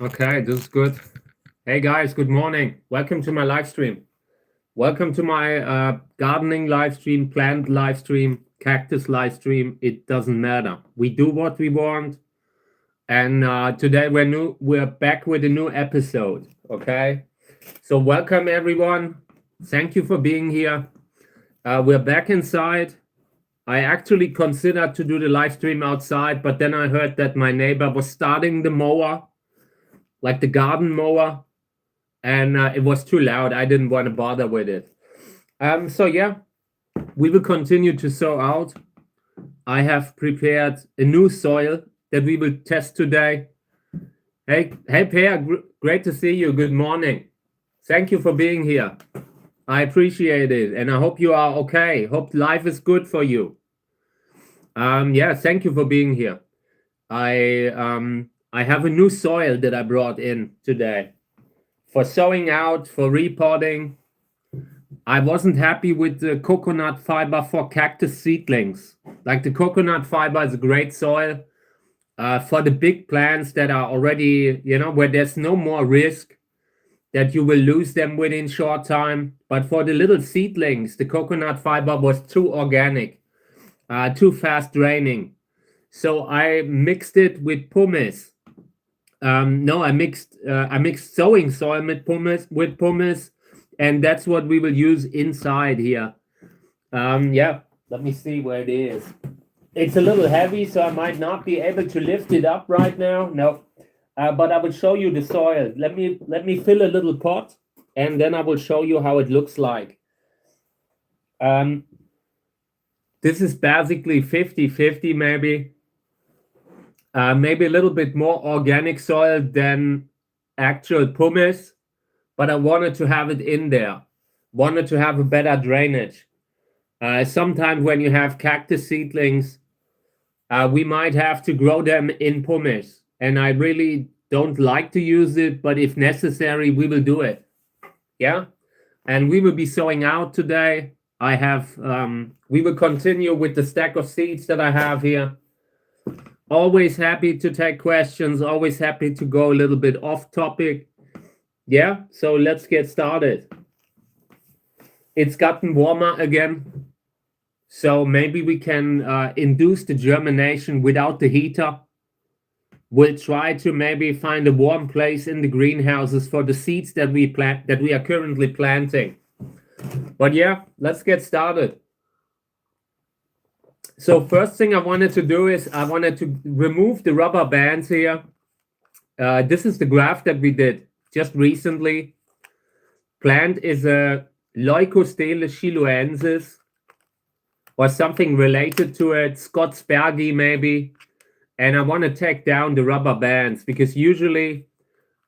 Okay, this is good. Hey guys, good morning. Welcome to my live stream. Welcome to my gardening live stream, plant live stream, cactus live stream. It doesn't matter. We do what we want. And today we're back with a new episode. Okay. So welcome everyone. Thank you for being here. We're back inside. I actually considered to do the live stream outside, but then I heard that my neighbor was starting the mower, like the garden mower, and it was too loud. I didn't want to bother with it. So yeah, we will continue to sow out. I have prepared a new soil that we will test today. Hey, Per, great to see you. Good morning. Thank you for being here. I appreciate it, and I hope you are okay. Hope life is good for you. Yeah, thank you for being here. I have a new soil that I brought in today for sowing out, for repotting. I wasn't happy with the coconut fiber for cactus seedlings. Like the coconut fiber is a great soil for the big plants that are already, where there's no more risk that you will lose them within short time. But for the little seedlings, the coconut fiber was too organic, too fast draining. So I mixed it with pumice. No, I mixed sowing soil with pumice, and that's what we will use inside here. Yeah, let me see where it is. It's a little heavy, so I might not be able to lift it up right now. No, but I will show you the soil. Let me fill a little pot, and then I will show you how it looks like. This is basically 50-50 maybe. Maybe a little bit more organic soil than actual pumice, but I wanted to have it in there. Wanted to have a better drainage. Sometimes when you have cactus seedlings, we might have to grow them in pumice, and I really don't like to use it, but if necessary, we will do it. Yeah, and we will be sowing out today. We will continue with the stack of seeds that I have here. Always happy to take questions, always happy to go a little bit off topic. Yeah, so let's get started. It's gotten warmer again, so maybe we can induce the germination without the heater. We'll try to maybe find a warm place in the greenhouses for the seeds that we are currently planting. But yeah, let's get started. So first thing I wanted to do is I wanted to remove the rubber bands here. This is the graft that we did just recently. Plant is a Leucostele chiloensis or something related to it, Scotsbergi maybe. And I want to take down the rubber bands because usually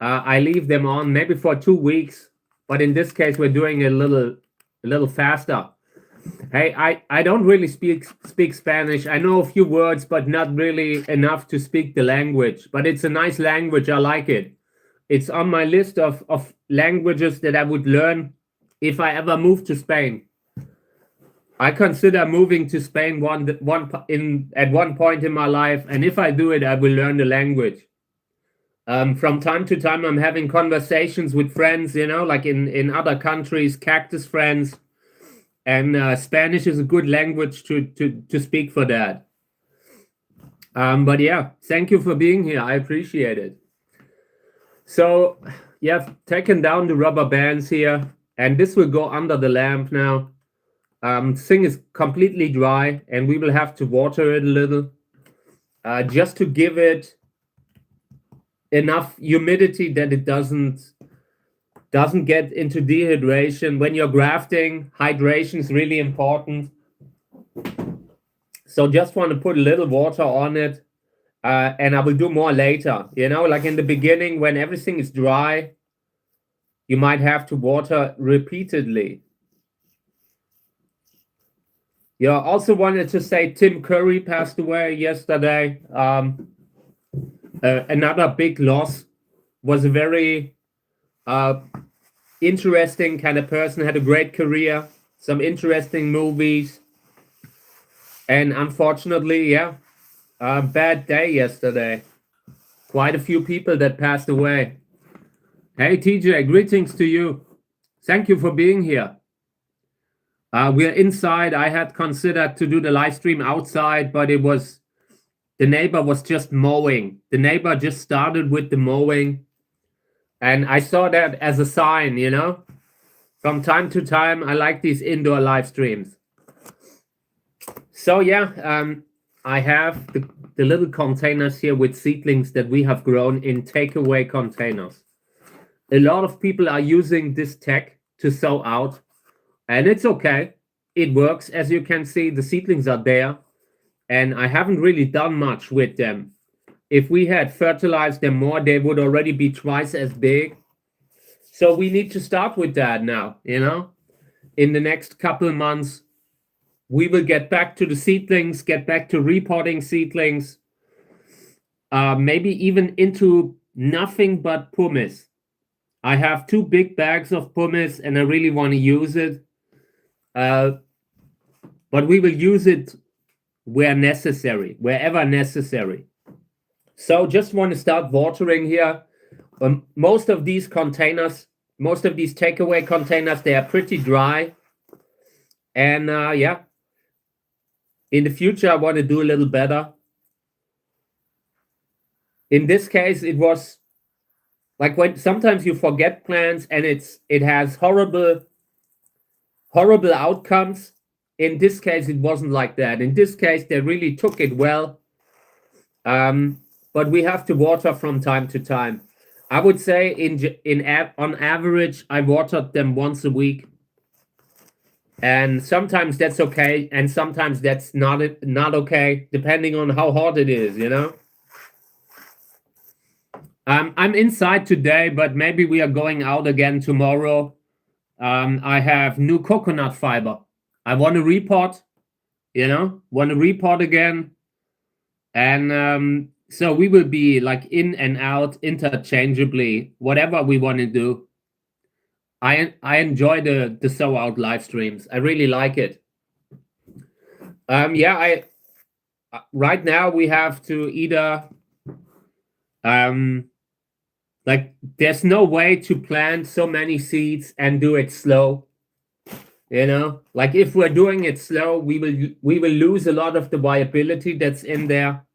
I leave them on maybe for 2 weeks. But in this case, we're doing it a little faster. Hey, I don't really speak Spanish. I know a few words, but not really enough to speak the language. But it's a nice language. I like it. It's on my list of languages that I would learn if I ever move to Spain. I consider moving to Spain at one point in my life, and if I do it, I will learn the language. From time to time, I'm having conversations with friends, like in other countries, cactus friends. And Spanish is a good language to speak for that. But yeah, thank you for being here. I appreciate it. So yeah, taken down the rubber bands here, and this will go under the lamp now. Thing is completely dry, and we will have to water it a little, just to give it enough humidity that it doesn't get into dehydration. When you're grafting, hydration is really important. So just want to put a little water on it, and I will do more later. Like in the beginning, when everything is dry, you might have to water repeatedly. Yeah, also wanted to say Tim Curry passed away yesterday. Another big loss. Was a very interesting kind of person, had a great career, some interesting movies, and unfortunately, yeah, a bad day yesterday. quite a few people that passed away. Hey, TJ, greetings to you. Thank you for being here. We're inside. I had considered to do the live stream outside, but the neighbor was just mowing. The neighbor just started with the mowing. And I saw that as a sign, you know. From time to time, I like these indoor live streams. So yeah, I have the little containers here with seedlings that we have grown in takeaway containers. A lot of people are using this tech to sow out, and it's okay. It works. As you can see, the seedlings are there, and I haven't really done much with them. If we had fertilized them more, they would already be twice as big. So we need to start with that now, you know. In the next couple of months, we will get back to the seedlings, get back to repotting seedlings, maybe even into nothing but pumice. I have 2 big bags of pumice and I really want to use it. But we will use it where necessary, wherever necessary. So just want to start watering here. Most of these containers, most of these takeaway containers, they are pretty dry. And yeah, in the future, I want to do a little better. In this case, it was like when sometimes you forget plants and it has horrible outcomes. In this case, it wasn't like that. In this case, they really took it well. But we have to water from time to time. I would say on average, I watered them once a week. And sometimes that's okay, and sometimes that's not okay, depending on how hot it is, you know. I'm inside today, but maybe we are going out again tomorrow. I have new coconut fiber. I want to repot, you know, again. And so we will be like in and out interchangeably, whatever we want to do. I enjoy the sow out live streams. I really like it. Yeah, right now we have to either like there's no way to plant so many seeds and do it slow. You know, like if we're doing it slow, we will lose a lot of the viability that's in there.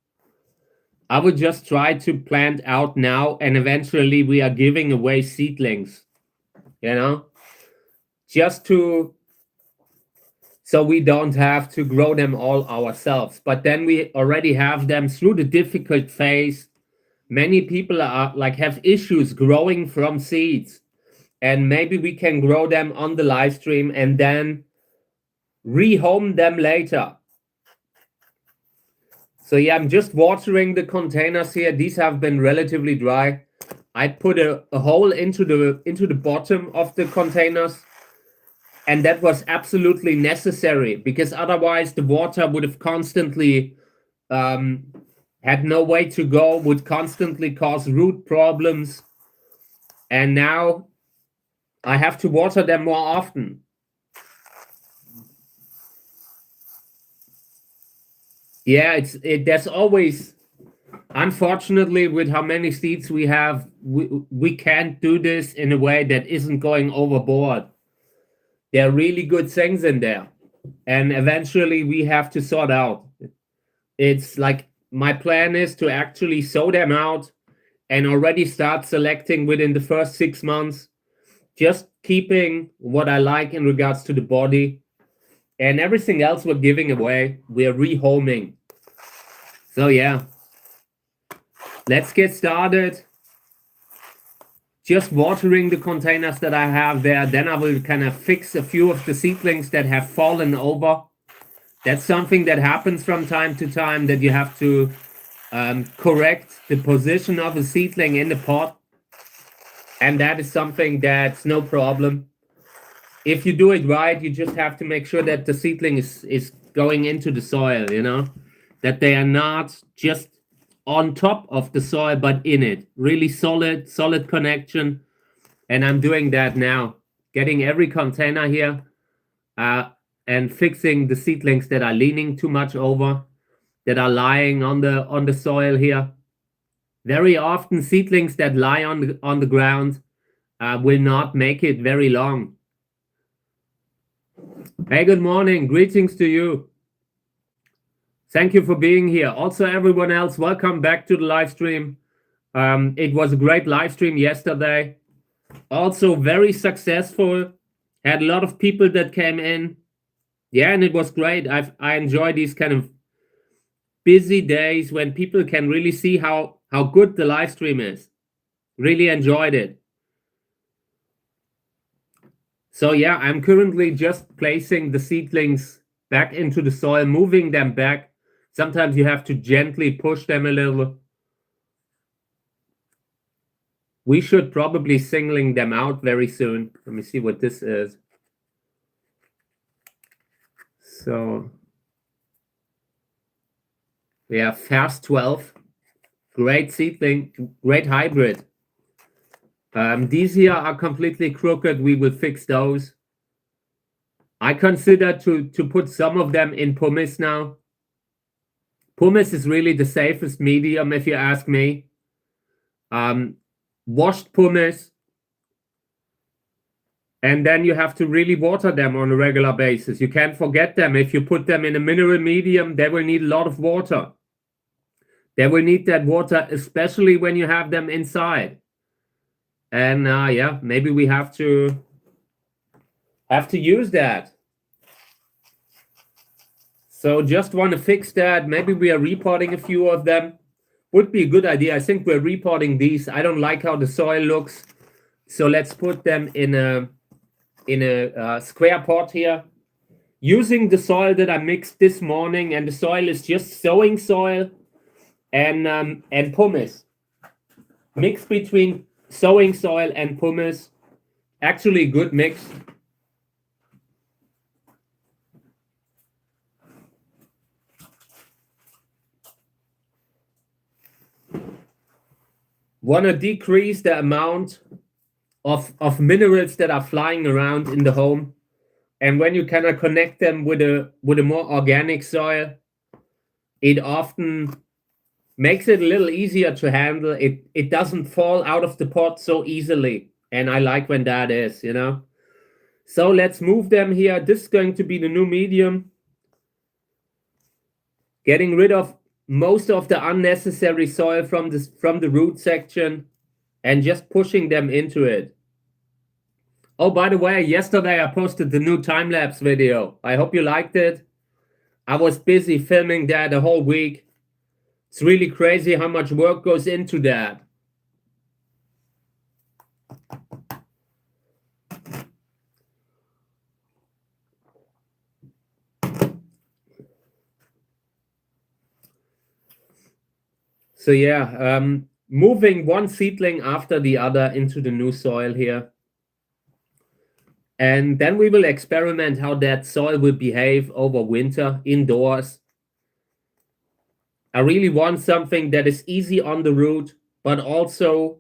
I would just try to plant out now, and eventually we are giving away seedlings, you know, just so we don't have to grow them all ourselves. But then we already have them through the difficult phase. Many people are like have issues growing from seeds, and maybe we can grow them on the live stream and then rehome them later. So yeah, I'm just watering the containers here. These have been relatively dry. I put a hole into the bottom of the containers, and that was absolutely necessary because otherwise the water would have constantly had no way to go, would constantly cause root problems. And now I have to water them more often. Yeah, there's always, unfortunately, with how many seeds we have, we can't do this in a way that isn't going overboard. There are really good things in there, and eventually we have to sort out. It's like my plan is to actually sow them out and already start selecting within the first 6 months, just keeping what I like in regards to the body, and everything else we're giving away, we're rehoming. So yeah, let's get started. Just watering the containers that I have there. Then I will kind of fix a few of the seedlings that have fallen over. That's something that happens from time to time, that you have to correct the position of a seedling in the pot. And that is something that's no problem. If you do it right, you just have to make sure that the seedling is going into the soil, you know, that they are not just on top of the soil, but in it. Really solid connection. And I'm doing that now, getting every container here and fixing the seedlings that are leaning too much over, that are lying on the soil here. Very often seedlings that lie on the ground will not make it very long. Hey, good morning. Greetings to you. Thank you for being here. Also, everyone else, welcome back to the live stream. It was a great live stream yesterday. Also very successful. Had a lot of people that came in. Yeah, and it was great. I enjoy these kind of busy days when people can really see how good the live stream is. Really enjoyed it. So yeah, I'm currently just placing the seedlings back into the soil, moving them back. Sometimes you have to gently push them a little. We should probably singling them out very soon. Let me see what this is. So we have Fast 12. Great seedling, great hybrid. These here are completely crooked. We will fix those. I consider to put some of them in pumice now. Pumice is really the safest medium, if you ask me. Washed pumice. And then you have to really water them on a regular basis. You can't forget them. If you put them in a mineral medium, they will need a lot of water. They will need that water, especially when you have them inside. And yeah, maybe we have to use that. So just want to fix that. Maybe we are repotting a few of them. Would be a good idea. I think we're repotting these. I don't like how the soil looks. So let's put them in a square pot here. Using the soil that I mixed this morning, and the soil is just sowing soil and pumice. Mix between sowing soil and pumice. Actually good mix. Want to decrease the amount of minerals that are flying around in the home. And when you kind of connect them with a more organic soil, it often makes it a little easier to handle. It doesn't fall out of the pot so easily. And I like when that is, you know. So let's move them here. This is going to be the new medium. Getting rid of most of the unnecessary soil from the root section and just pushing them into it. Oh, by the way, yesterday I posted the new time-lapse video. I hope you liked it. I was busy filming that the whole week. It's really crazy how much work goes into that. So yeah, moving one seedling after the other into the new soil here. And then we will experiment how that soil will behave over winter indoors. I really want something that is easy on the root, but also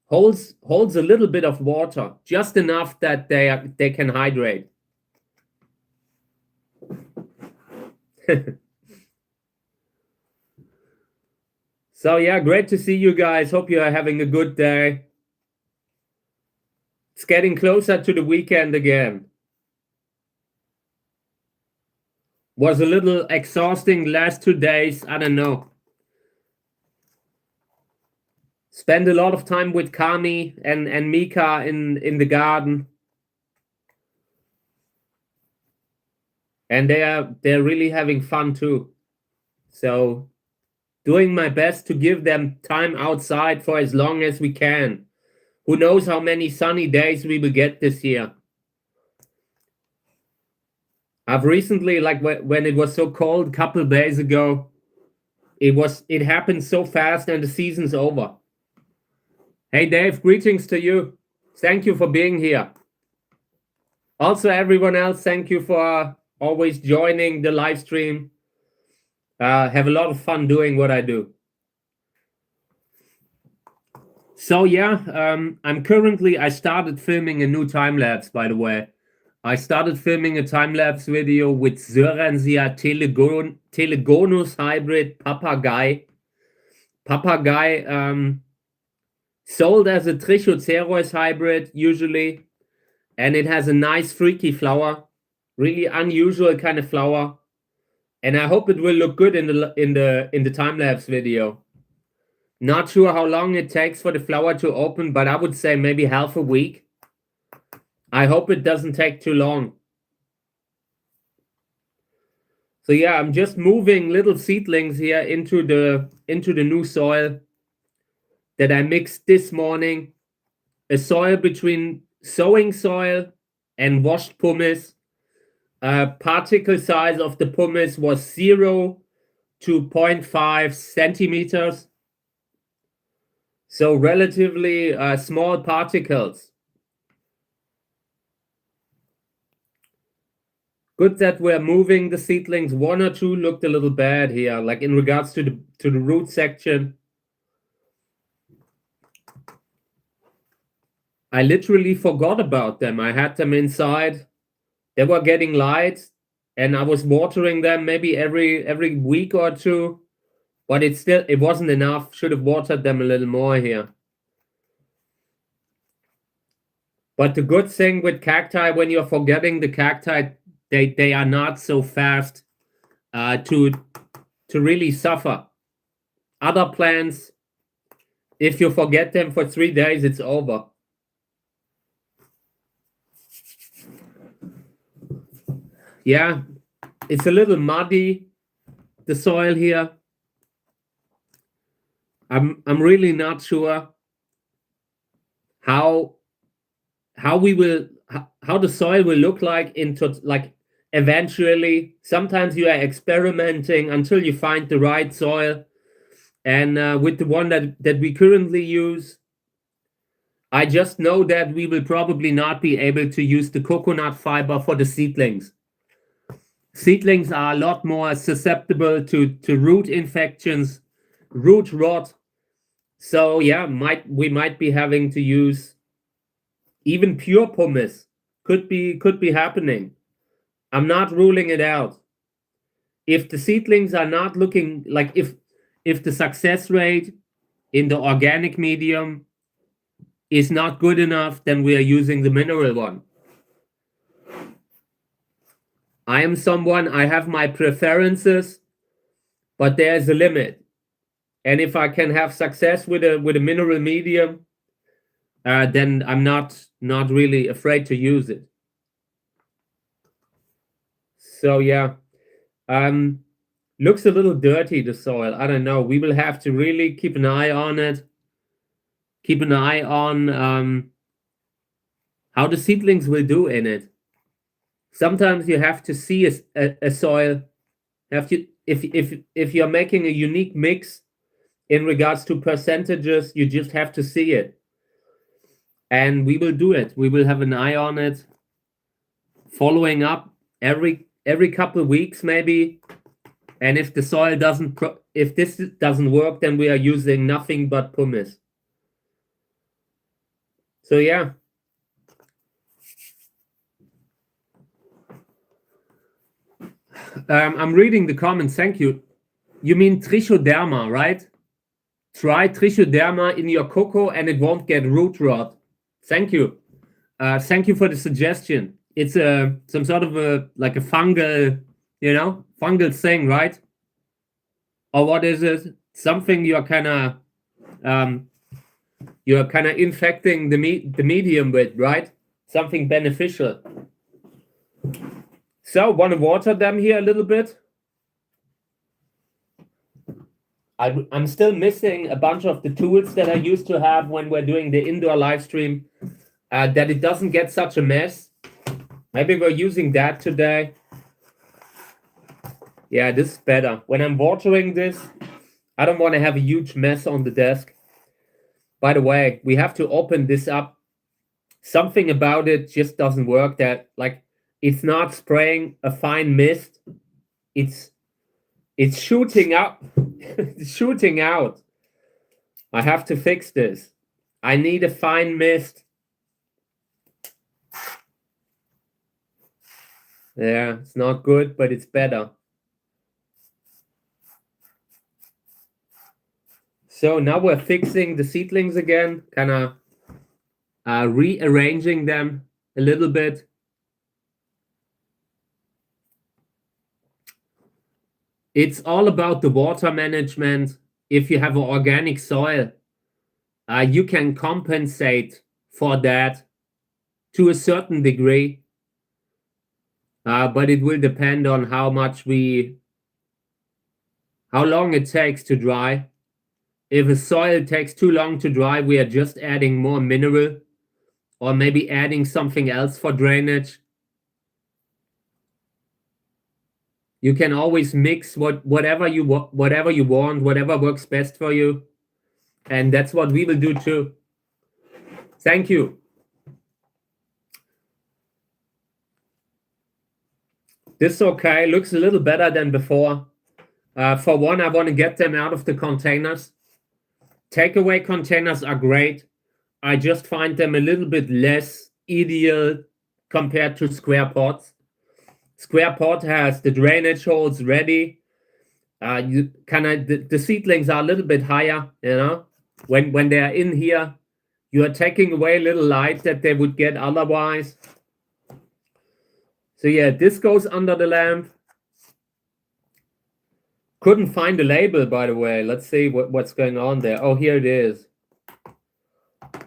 holds a little bit of water, just enough that they can hydrate. So yeah, great to see you guys. Hope you are having a good day. It's getting closer to the weekend again. Was a little exhausting last 2 days. I don't know. Spend a lot of time with Kami and Mika in the garden. And they're really having fun too. So doing my best to give them time outside for as long as we can. Who knows how many sunny days we will get this year. I've recently, like when it was so cold a couple of days ago, it happened so fast and the season's over. Hey Dave, greetings to you. Thank you for being here. Also everyone else, thank you for always joining the live stream. Have a lot of fun doing what I do. So yeah, I started filming a new time-lapse, by the way. I started filming a time-lapse video with Sörensia telegonus hybrid papagei. Papagei, sold as a Trichocereus hybrid usually, and it has a nice freaky flower, really unusual kind of flower, and I hope it will look good in the time lapse video. Not sure how long it takes for the flower to open, but I would say maybe half a week. I hope it doesn't take too long. So yeah, I'm just moving little seedlings here into the new soil that I mixed this morning. A soil between sowing soil and washed pumice. Particle size of the pumice was 0 to 0.5 centimeters. So relatively small particles. Good that we're moving the seedlings. One or two looked a little bad here, like in regards to the root section. I literally forgot about them. I had them inside. They were getting light, and I was watering them maybe every week or two, but it wasn't enough. Should have watered them a little more here. But the good thing with cacti, when you're forgetting the cacti, they are not so fast to really suffer. Other plants, if you forget them for 3 days, it's over. Yeah, it's a little muddy, the soil here. I'm really not sure how the soil will look like eventually. Sometimes you are experimenting until you find the right soil, and with the one that we currently use, I just know that we will probably not be able to use the coconut fiber for the seedlings. Seedlings are a lot more susceptible to root infections, root rot. So yeah, we might be having to use even pure pumice. Could be happening. I'm not ruling it out. If the seedlings are not looking like if the success rate in the organic medium is not good enough, then we are using the mineral one. I have my preferences, but there's a limit. And if I can have success with a mineral medium, then I'm not really afraid to use it. So yeah, looks a little dirty, the soil. I don't know. We will have to really keep an eye on it. Keep an eye on how the seedlings will do in it. Sometimes you have to see a soil. If you're making a unique mix in regards to percentages, you just have to see it. And we will do it. We will have an eye on it, following up every couple of weeks maybe. And if the soil if this doesn't work, then we are using nothing but pumice. So yeah. I'm reading the comments. Thank you. You mean trichoderma, right? Try trichoderma in your cocoa and it won't get root rot. Thank you. Thank you for the suggestion. It's some sort of a fungal, fungal thing, right? Or what is it? Something you're kind of infecting the medium with, right? Something beneficial. So, want to water them here a little bit? I'm still missing a bunch of the tools that I used to have when we're doing the indoor live stream, that it doesn't get such a mess. Maybe we're using that today. Yeah, this is better. When I'm watering this, I don't want to have a huge mess on the desk. By the way, we have to open this up. Something about it just doesn't work. That it's not spraying a fine mist. It's shooting up. It's shooting out. I have to fix this. I need a fine mist. Yeah, it's not good, but it's better. So now we're fixing the seedlings again, kind of rearranging them a little bit. It's all about the water management. If you have an organic soil, you can compensate for that to a certain degree, but it will depend on how long it takes to dry. If a soil takes too long to dry, we are just adding more mineral or maybe adding something else for drainage. You can always mix whatever you want, whatever works best for you. And that's what we will do too. Thank you. This okay, looks a little better than before. For one, I want to get them out of the containers. Takeaway containers are great. I just find them a little bit less ideal compared to square pots. Square pot has the drainage holes ready. You the seedlings are a little bit higher, you know. When they are in here, you are taking away a little light that they would get otherwise. So yeah, this goes under the lamp. Couldn't find the label, by the way. Let's see what's going on there. Oh, here it is.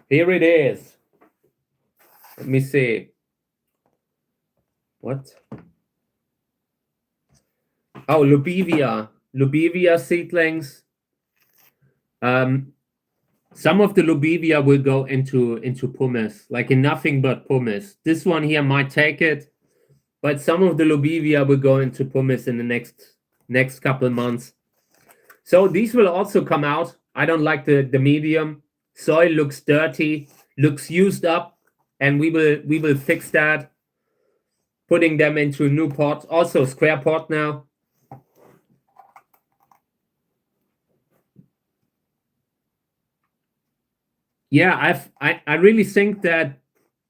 Here it is. Let me see. What? Oh, Lubivia. Lubivia seedlings. Some of the Lubivia will go into pumice, like in nothing but pumice. This one here might take it, but some of the Lubivia will go into pumice in the next couple of months. So these will also come out. I don't like the medium. Soil looks dirty, looks used up, and we will fix that. Putting them into a new pot, also square pot now. Yeah, I really think that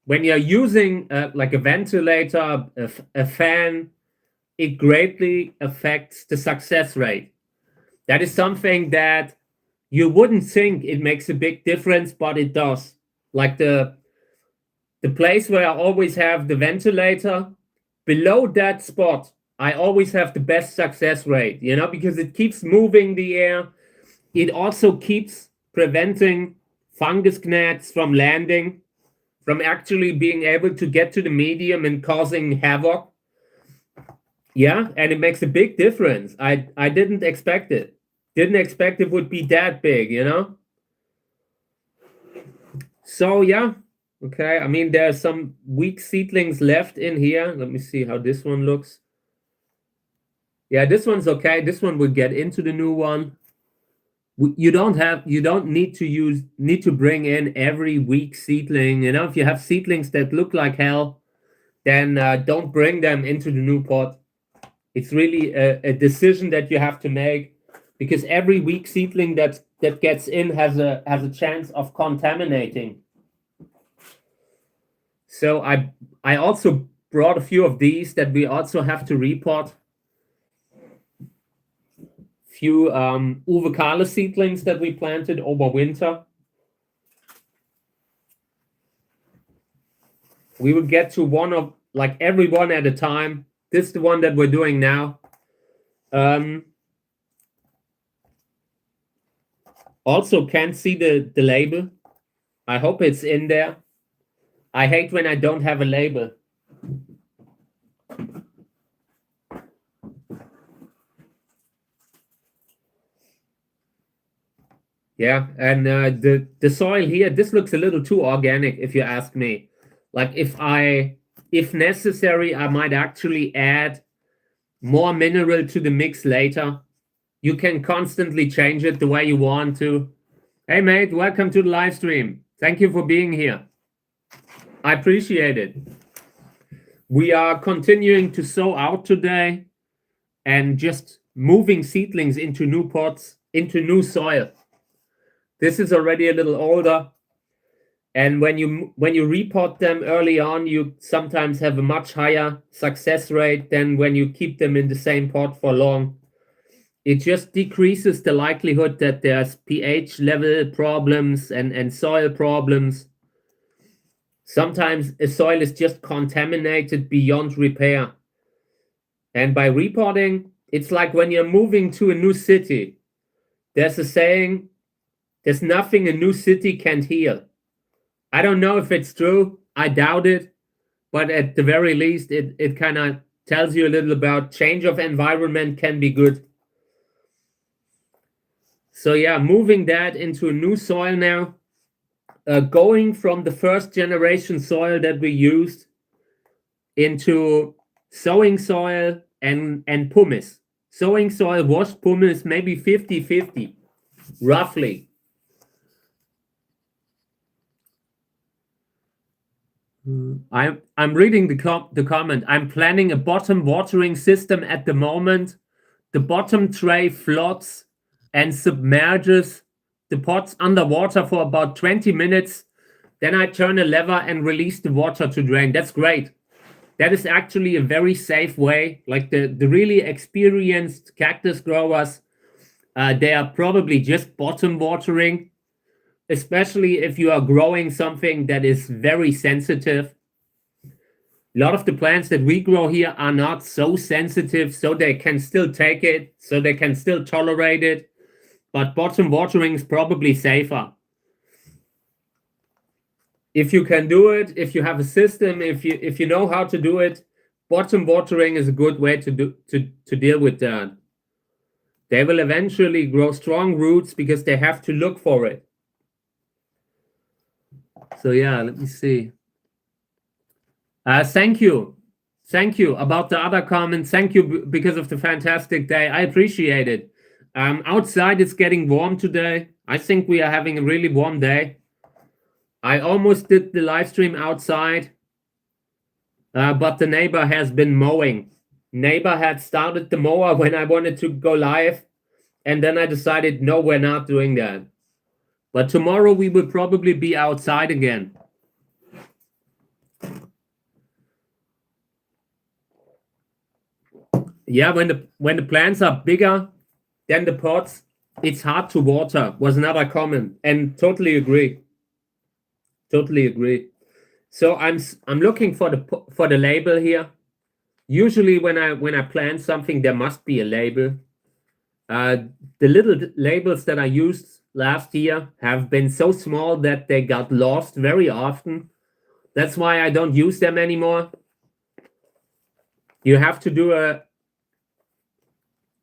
when you're using like a ventilator, a fan, it greatly affects the success rate. That is something that you wouldn't think it makes a big difference, but it does. Like the place where I always have the ventilator, below that spot, I always have the best success rate, you know, because it keeps moving the air. It also keeps preventing fungus gnats from landing, from actually being able to get to the medium and causing havoc. Yeah, and it makes a big difference. I didn't expect it. Didn't expect it would be that big, you know? So, yeah. Okay, I mean, there are some weak seedlings left in here. Let me see how this one looks. Yeah, this one's okay. This one will get into the new one. You don't need to bring in every weak seedling. You know, if you have seedlings that look like hell, then don't bring them into the new pot. It's really a decision that you have to make, because every weak seedling that gets in has a chance of contaminating. So I also brought a few of these that we also have to repot. Few Uwe seedlings that we planted over winter. We will get to one of, like, every one at a time. This is the one that we're doing now. Also can't see the label. I hope it's in there. I hate when I don't have a label. Yeah, and the soil here, this looks a little too organic, if you ask me. Like, if necessary, I might actually add more mineral to the mix later. You can constantly change it the way you want to. Hey, mate, welcome to the live stream. Thank you for being here. I appreciate it. We are continuing to sow out today and just moving seedlings into new pots, into new soil. This is already a little older. And when you repot them early on, you sometimes have a much higher success rate than when you keep them in the same pot for long. it just decreases the likelihood that there's pH level problems and soil problems. Sometimes a soil is just contaminated beyond repair. And by repotting, it's like when you're moving to a new city. There's a saying, there's nothing a new city can't heal. I don't know if it's true. I doubt it. But at the very least, it kind of tells you a little about change of environment can be good. So yeah, moving that into a new soil now. Going from the first generation soil that we used into sowing soil and pumice. Sowing soil, washed pumice, maybe 50-50, roughly. I'm reading the comment. I'm planning a bottom watering system at the moment. The bottom tray floats and submerges the pots underwater for about 20 minutes. Then I turn a lever and release the water to drain. That's great. That is actually a very safe way. Like the really experienced cactus growers, they are probably just bottom watering, especially if you are growing something that is very sensitive. A lot of the plants that we grow here are not so sensitive, so they can still take it, so they can still tolerate it. But bottom watering is probably safer. If you can do it, if you have a system, if you know how to do it, bottom watering is a good way to deal with that. They will eventually grow strong roots because they have to look for it. So yeah, let me see. Thank you about the other comments. Thank you because of the fantastic day. I appreciate it. Outside it's getting warm today. I think we are having a really warm day. I almost did the live stream outside, but the neighbor has been mowing. Neighbor had started the mower when I wanted to go live, and then I decided, no, we're not doing that. But tomorrow we will probably be outside again. Yeah, when the plants are bigger than the pots, it's hard to water, was another comment, and totally agree. Totally agree. So I'm looking for the label here. Usually when I plant something, there must be a label. The little labels that I used last year have been so small that they got lost very often. That's why I don't use them anymore. You have to do an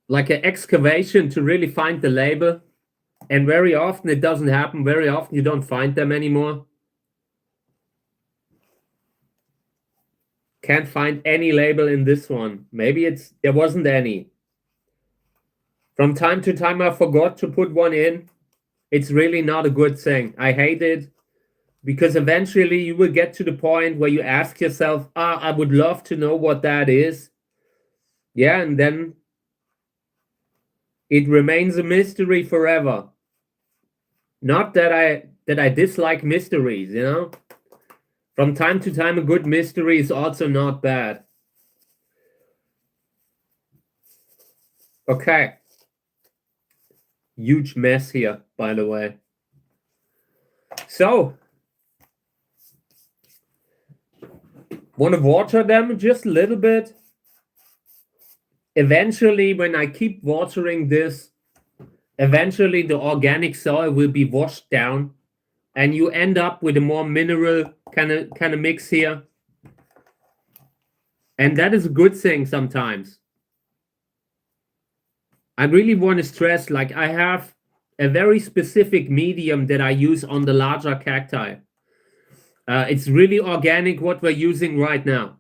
excavation to really find the label. And very often it doesn't happen. Very often you don't find them anymore. Can't find any label in this one. Maybe there wasn't any. From time to time I forgot to put one in. It's really not a good thing. I hate it because eventually you will get to the point where you ask yourself, I would love to know what that is. Yeah, and then it remains a mystery forever. Not that I dislike mysteries, you know? From time to time, a good mystery is also not bad. Okay. Huge mess here, by the way. So, want to water them just a little bit. Eventually, when I keep watering this, eventually the organic soil will be washed down and you end up with a more mineral kind of mix here. And that is a good thing sometimes. I really want to stress, like, I have a very specific medium that I use on the larger cacti. It's really organic what we're using right now.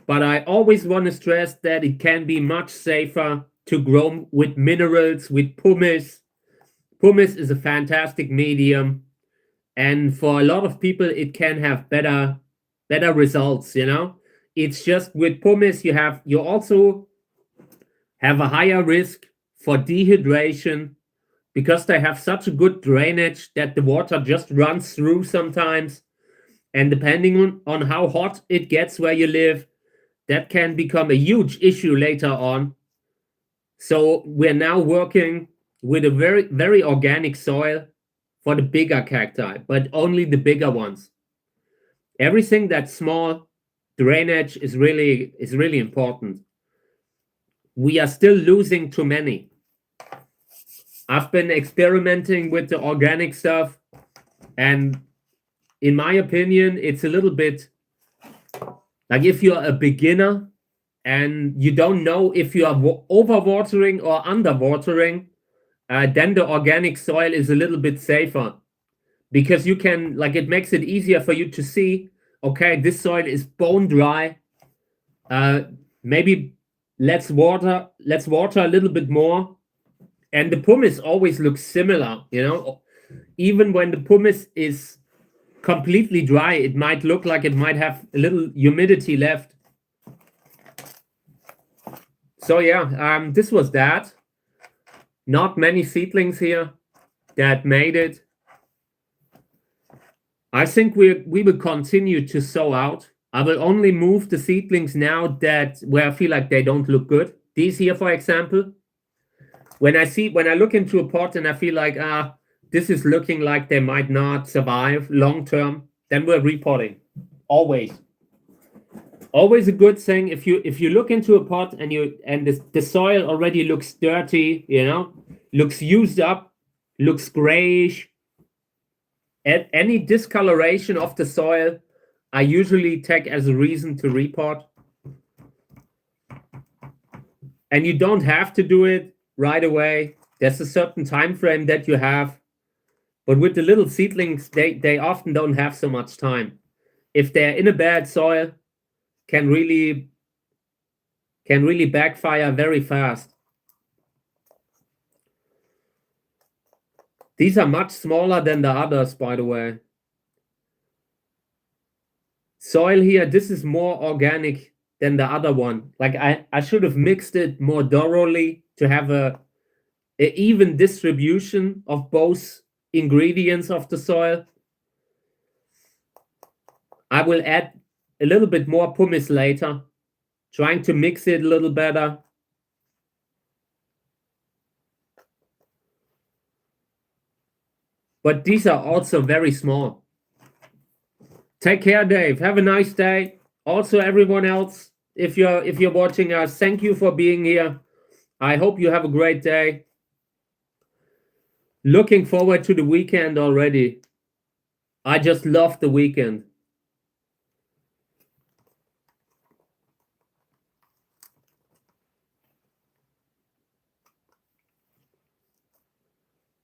But I always want to stress that it can be much safer to grow with minerals, with pumice. Pumice is a fantastic medium. And for a lot of people, it can have better results, you know? It's just with pumice, you also have a higher risk for dehydration because they have such a good drainage that the water just runs through sometimes. And depending on how hot it gets where you live, that can become a huge issue later on. So we're now working with a very, very organic soil for the bigger cacti, but only the bigger ones. Everything that's small, drainage is really important. We are still losing too many. I've been experimenting with the organic stuff, and in my opinion, it's a little bit like if you're a beginner and you don't know if you are overwatering or underwatering, then the organic soil is a little bit safer because you can, like, it makes it easier for you to see, okay, this soil is bone dry. Maybe let's water a little bit more. And the pumice always looks similar, you know. Even when the pumice is completely dry, it might look like it might have a little humidity left. So yeah, this was that. Not many seedlings here that made it. I think we will continue to sow out. I will only move the seedlings now that where I feel like they don't look good. These here, for example, when I look into a pot and I feel like this is looking like they might not survive long term, then we're repotting. Always a good thing. If you look into a pot and the soil already looks dirty, you know, looks used up, looks grayish, any discoloration of the soil, I usually take as a reason to repot. And you don't have to do it right away. There's a certain time frame that you have. But with the little seedlings, they often don't have so much time. If they're in a bad soil, can really backfire very fast. These are much smaller than the others, by the way. Soil here, this is more organic than the other one. Like I should have mixed it more thoroughly to have a even distribution of both ingredients of the soil. I will add a little bit more pumice later, trying to mix it a little better. But these are also very small. Take care, Dave. Have a nice day. Also, everyone else, if you're watching us, thank you for being here. I hope you have a great day. Looking forward to the weekend already. I just love the weekend.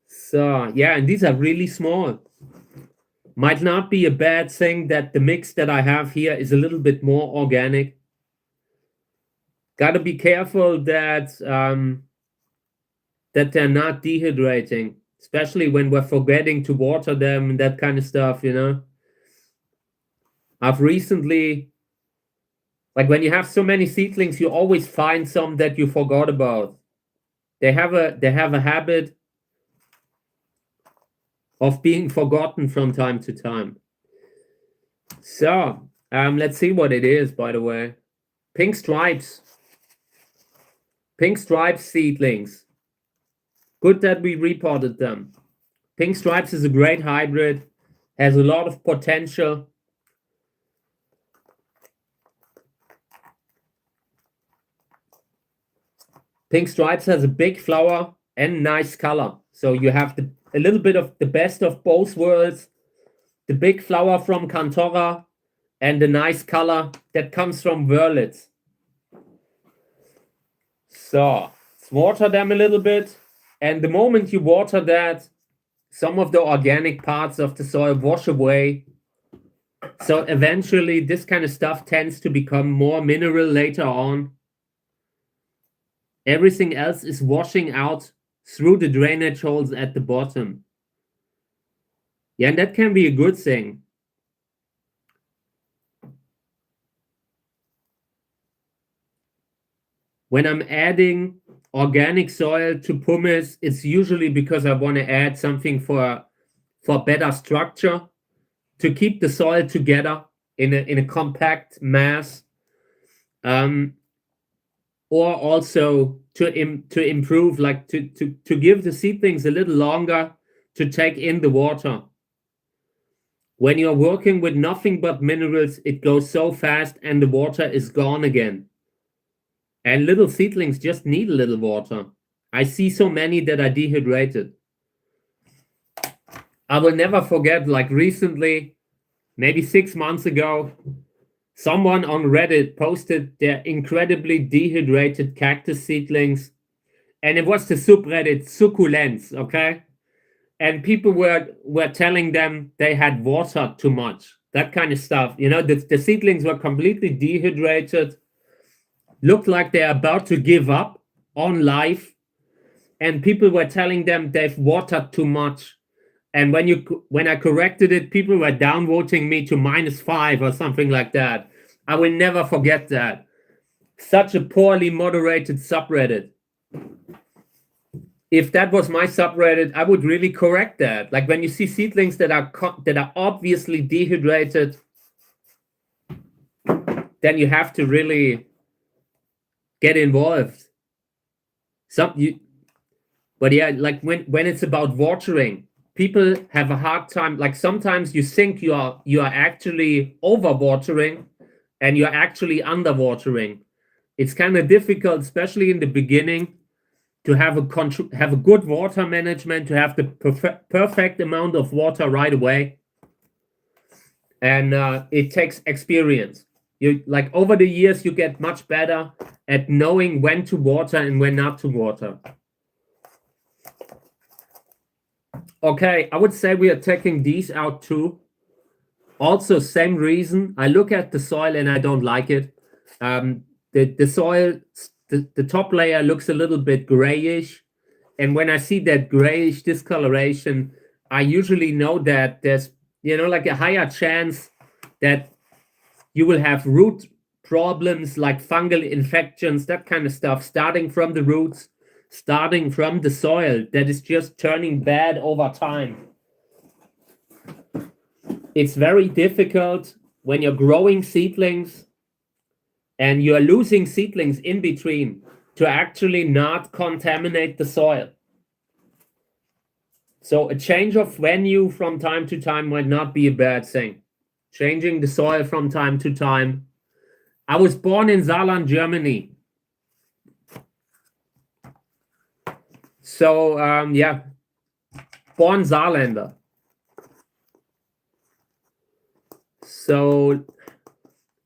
So, yeah, and these are really small. Might not be a bad thing that the mix that I have here is a little bit more organic. Gotta be careful that that they're not dehydrating, especially when we're forgetting to water them and that kind of stuff, you know. I've recently, like when you have so many seedlings, you always find some that you forgot about. They have a habit of being forgotten from time to time. So, let's see what it is, by the way. Pink stripes. Pink stripes seedlings. Good that we repotted them. Pink stripes is a great hybrid. Has a lot of potential. Pink stripes has a big flower and nice color. So you have a little bit of the best of both worlds. The big flower from Cantora and the nice color that comes from Wurlitz. So let's water them a little bit. And the moment you water that, some of the organic parts of the soil wash away. So eventually this kind of stuff tends to become more mineral later on. Everything else is washing out through the drainage holes at the bottom. Yeah, and that can be a good thing. When I'm adding organic soil to pumice, it's usually because I want to add something for better structure, to keep the soil together in a compact mass. or also to improve, like to give the seedlings a little longer to take in the water. When you're working with nothing but minerals, it goes so fast and the water is gone again. And little seedlings just need a little water. I see so many that are dehydrated. I will never forget, like recently, maybe 6 months ago, someone on Reddit posted their incredibly dehydrated cactus seedlings, and it was the subreddit succulents, okay? And people were telling them they had watered too much, that kind of stuff. You know, the seedlings were completely dehydrated, looked like they're about to give up on life, and people were telling them they've watered too much. And when I corrected it, people were downvoting me to -5 or something like that. I will never forget that. Such a poorly moderated subreddit. If that was my subreddit, I would really correct that. Like when you see seedlings that are obviously dehydrated, then you have to really get involved. But yeah, like when it's about watering, people have a hard time. Like sometimes you think you are actually overwatering, and you're actually underwatering. It's kind of difficult, especially in the beginning, to have a good water management, to have the perfect amount of water right away. And it takes experience. You like over the years, you get much better at knowing when to water and when not to water. Okay, I would say we are taking these out too. Also, same reason. I look at the soil and I don't like it. The soil, the top layer looks a little bit grayish. And when I see that grayish discoloration, I usually know that there's, like a higher chance that you will have root problems like fungal infections, that kind of stuff, starting from the roots, starting from the soil that is just turning bad over time. It's very difficult when you're growing seedlings and you're losing seedlings in between to actually not contaminate the soil. So a change of venue from time to time might not be a bad thing. Changing the soil from time to time. I was born in Saarland, Germany. So, yeah, born Saarländer. So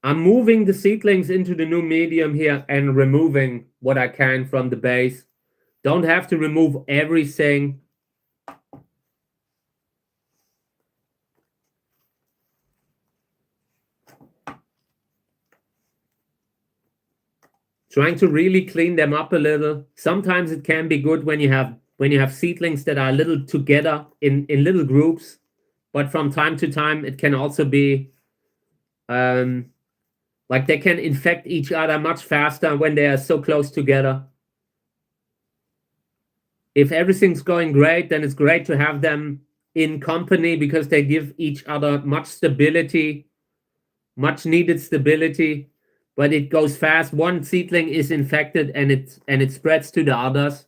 I'm moving the seedlings into the new medium here and removing what I can from the base. Don't have to remove everything. Trying to really clean them up a little. Sometimes it can be good when you have seedlings that are a little together in little groups, but from time to time it can also be like they can infect each other much faster when they are so close together. If everything's going great, then it's great to have them in company because they give each other much stability, much needed stability. But it goes fast. One seedling is infected and it spreads to the others.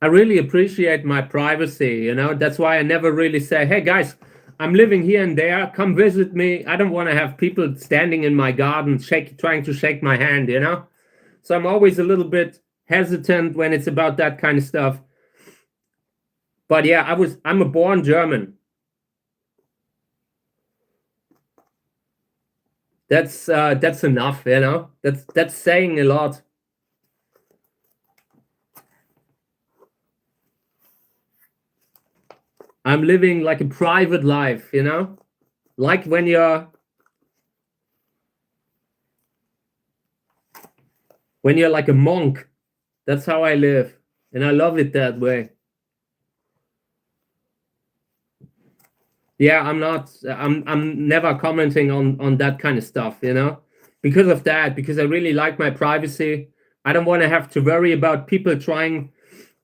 I really appreciate my privacy, That's why I never really say, hey guys, I'm living here and there, come visit me. I don't want to have people standing in my garden trying to shake my hand, So I'm always a little bit hesitant when it's about that kind of stuff. But yeah, I'm a born German. That's enough, That's saying a lot. I'm living like a private life, Like when you're like a monk. That's how I live. And I love it that way. Yeah, I'm never commenting on that kind of stuff, because of that, because I really like my privacy. I don't want to have to worry about people trying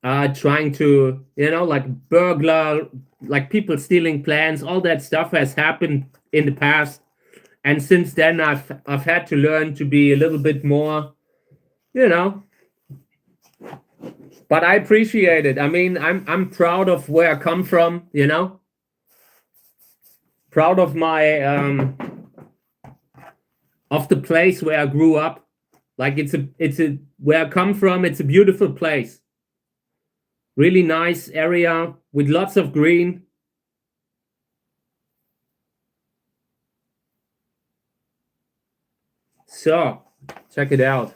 to, like burglar, like people stealing plants. All that stuff has happened in the past, and since then I've had to learn to be a little bit more, but I appreciate it. I mean, I'm proud of where I come from, proud of my of the place where I grew up. Like it's a where I come from, it's a beautiful place. Really nice area with lots of green. So, check it out.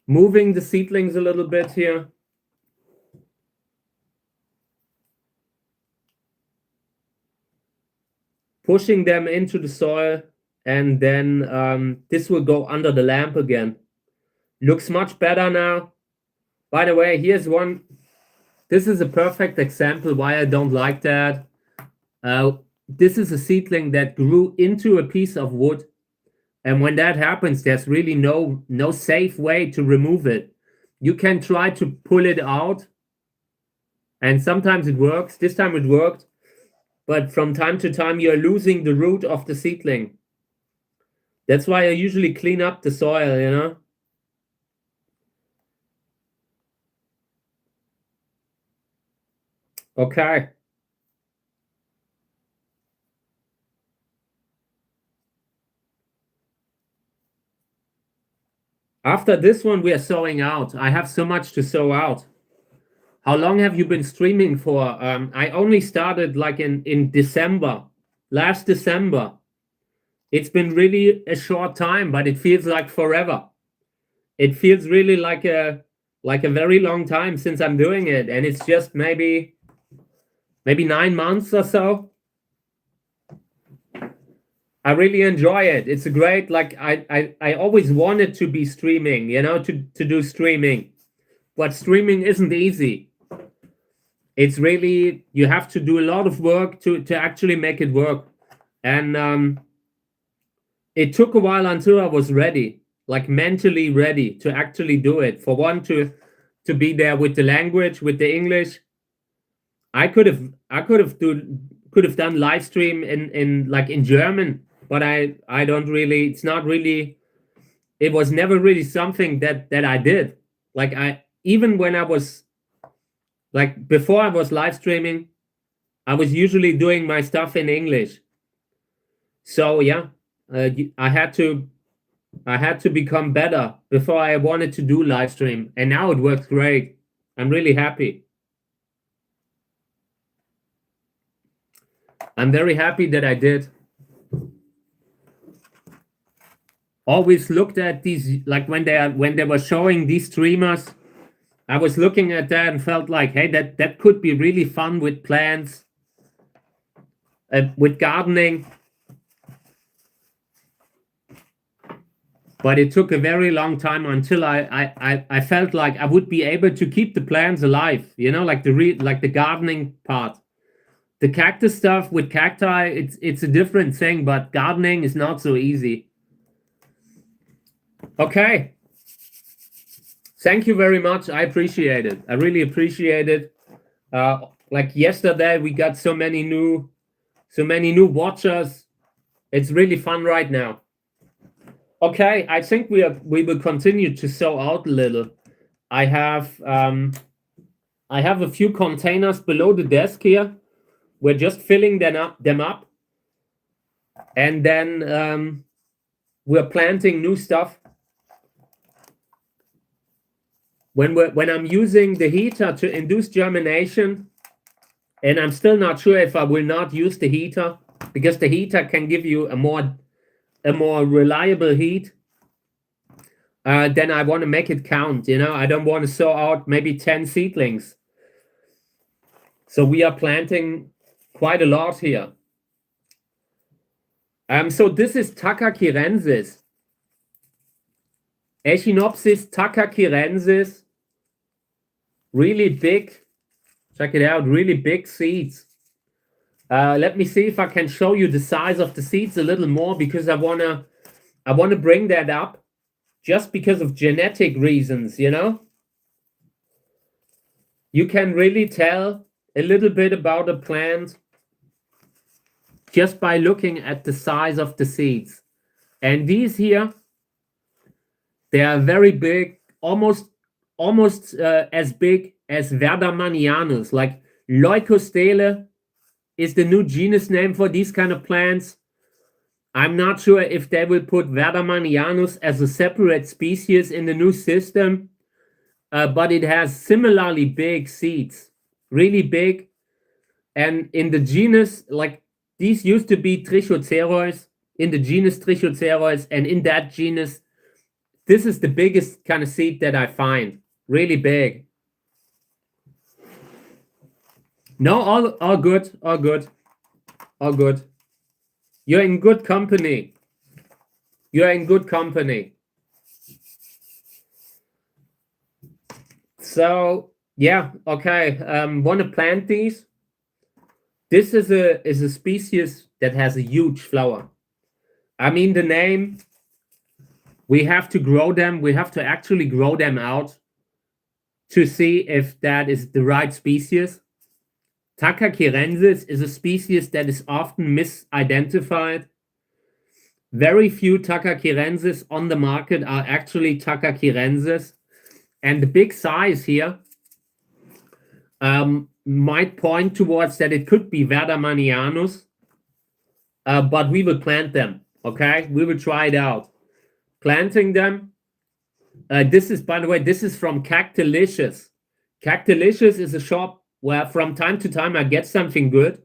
Moving the seedlings a little bit here. Pushing them into the soil, and then this will go under the lamp again. Looks much better now. By the way, here's one. This is a perfect example why I don't like that. This is a seedling that grew into a piece of wood. And when that happens, there's really no safe way to remove it. You can try to pull it out, and sometimes it works. This time it worked. But from time to time, you're losing the root of the seedling. That's why I usually clean up the soil, Okay. After this one, we are sowing out. I have so much to sow out. How long have you been streaming for? I only started like in December, last December. It's been really a short time, but it feels like forever. It feels really like a very long time since I'm doing it, and it's just maybe 9 months or so. I really enjoy it. It's a great, like I always wanted to be streaming, to do streaming, but streaming isn't easy. It's really, you have to do a lot of work to actually make it work, and it took a while until I was ready, like mentally ready to actually do it. For one, to be there with the language, with the English. I could have done live stream in German, but I don't really. It's not really. It was never really something that I did. Like even when I was, like, before I was live streaming, I was usually doing my stuff in English. So yeah, I had to become better before I wanted to do live stream, and now it works great. I'm really happy. I'm very happy that I did. Always looked at these, like when they were showing these streamers, I was looking at that and felt like, hey, that could be really fun with plants, with gardening. But it took a very long time until I felt like I would be able to keep the plants alive, like the gardening part. The cactus stuff with cacti, it's a different thing, but gardening is not so easy. Okay. Thank you very much. I appreciate it. I really appreciate it. Like yesterday, we got so many new watchers. It's really fun right now. Okay, I think we will continue to sow out a little. I have a few containers below the desk here. We're just filling them up, and then we're planting new stuff. When I'm using the heater to induce germination, and I'm still not sure if I will not use the heater, because the heater can give you a more reliable heat, then I want to make it count. I don't want to sow out maybe 10 seedlings. So we are planting quite a lot here. So this is Tacachyrensis. Echinopsis tacachyrensis. Really big. Check it out. Really big seeds. Let me see if I can show you the size of the seeds a little more, because I wanna I want to bring that up just because of genetic reasons, you know? You can really tell a little bit about a plant just by looking at the size of the seeds. And these here, they are very big, almost as big as Verdermannianus. Like Leucostele is the new genus name for these kind of plants. I'm not sure if they will put Verdermannianus as a separate species in the new system, but it has similarly big seeds, really big. And in the genus, like these used to be Trichocereus, in the genus Trichocereus, and in that genus, this is the biggest kind of seed that I find, really big. No, all good, all good, all good. You're in good company. You're in good company. So yeah, okay. Want to plant these? This is a species that has a huge flower. I mean, the name. We have to grow them. We have to actually grow them out to see if that is the right species. Tacachyrensis is a species that is often misidentified. Very few Tacachyrensis on the market are actually Tacachyrensis. And the big size here might point towards that it could be Verdermannianus, but we will plant them, okay? We will try it out. Planting them. This is, by the way, this is from Cactusjerk. Cactusjerk is a shop where from time to time I get something good.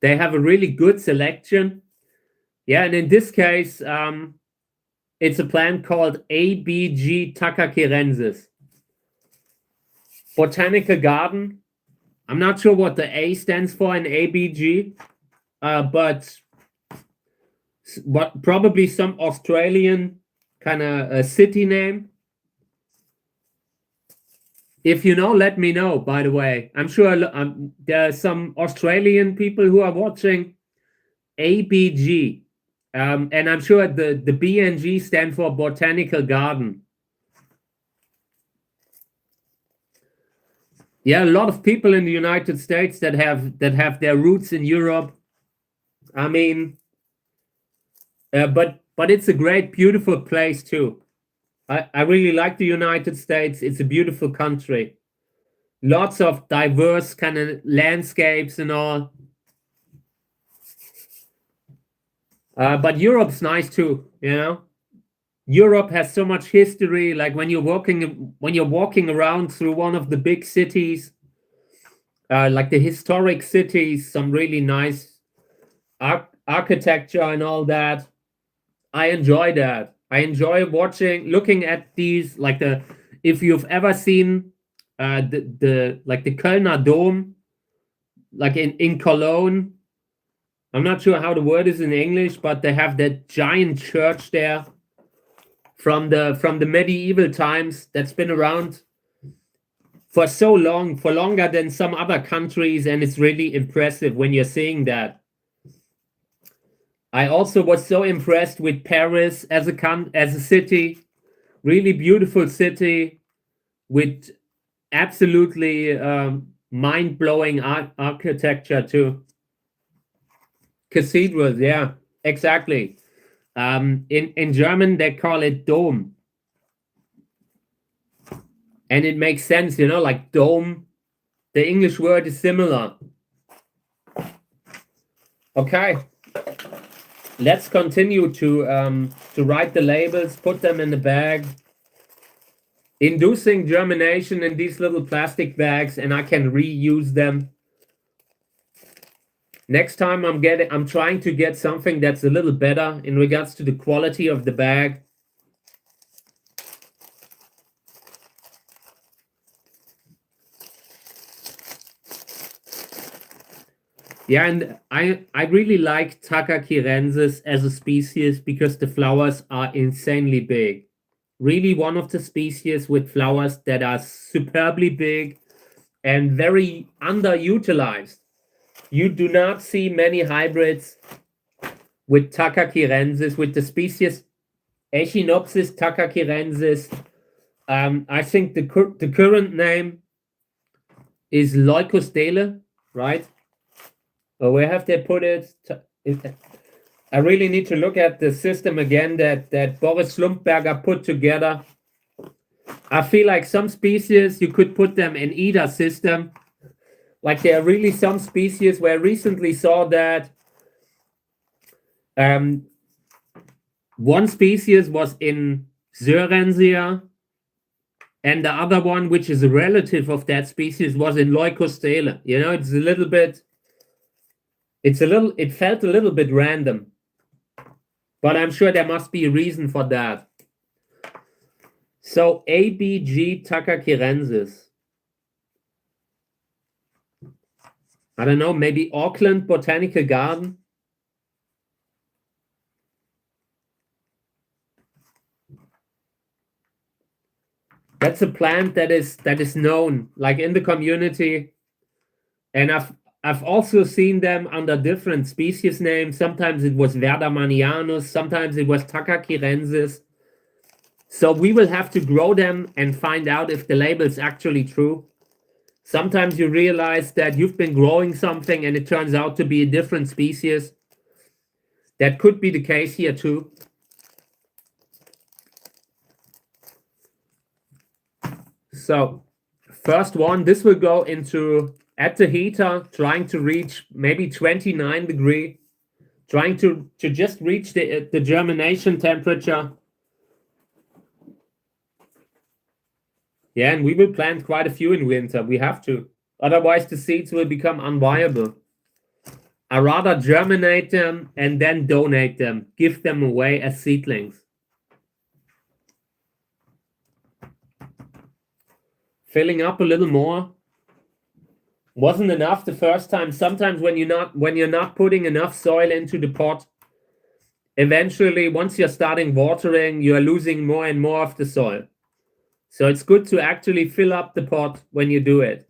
They have a really good selection. Yeah, and in this case, it's a plant called ABG Tacachyrensis. Botanical Garden. I'm not sure what the A stands for in ABG, but probably some Australian kind of a city name. If you know, let me know, by the way. I'm sure there are some Australian people who are watching. ABG. And I'm sure the BNG stand for Botanical Garden. Yeah, a lot of people in the United States that have their roots in Europe. I mean, but it's a great, beautiful place too. I really like the United States. It's a beautiful country. Lots of diverse kind of landscapes and all. But Europe's nice too, you know. Europe has so much history. Like when you're walking around through one of the big cities, like the historic cities, some really nice architecture and all that. I enjoy that. I enjoy looking at these, like if you've ever seen the Kölner Dom, like in Cologne. I'm not sure how the word is in English, but they have that giant church there from the medieval times that's been around for so long, for longer than some other countries, and it's really impressive when you're seeing that. I also was so impressed with Paris as a city, really beautiful city with absolutely mind-blowing architecture too. Cathedrals, yeah, exactly. In German they call it Dom, and it makes sense, you know, like dome. The English word is similar. Okay, let's continue to write the labels, put them in the bag, inducing germination in these little plastic bags, and I can reuse them. Next time I'm trying to get something that's a little better in regards to the quality of the bag. Yeah, and I really like Tacachyrensis as a species because the flowers are insanely big. Really one of the species with flowers that are superbly big and very underutilized. You do not see many hybrids with Takakirensis, with the species Echinopsis takakirensis. I think the current name is Leucostele, right? Or where have they put it? I really need to look at the system again that Boris Schlumpberger put together. I feel like some species, you could put them in either system. Like there are really some species where I recently saw that one species was in Sörensia, and the other one, which is a relative of that species, was in Leucostele. You know, it's a little bit, it felt a little bit random. But I'm sure there must be a reason for that. So ABG takakirensis. I don't know, maybe Auckland Botanical Garden. That's a plant that is known, like in the community. And I've also seen them under different species names. Sometimes it was Verdermannianus, sometimes it was Takakirensis. So we will have to grow them and find out if the label is actually true. Sometimes you realize that you've been growing something and it turns out to be a different species. That could be the case here too. So first one, this will go into at the heater, trying to reach maybe 29 degrees, trying to just reach the germination temperature. Yeah, and we will plant quite a few in winter. We have to. Otherwise, the seeds will become unviable. I rather germinate them and then donate them, give them away as seedlings. Filling up a little more. Wasn't enough the first time. Sometimes when you're not putting enough soil into the pot, eventually once you're starting watering, you're losing more and more of the soil. So it's good to actually fill up the pot when you do it.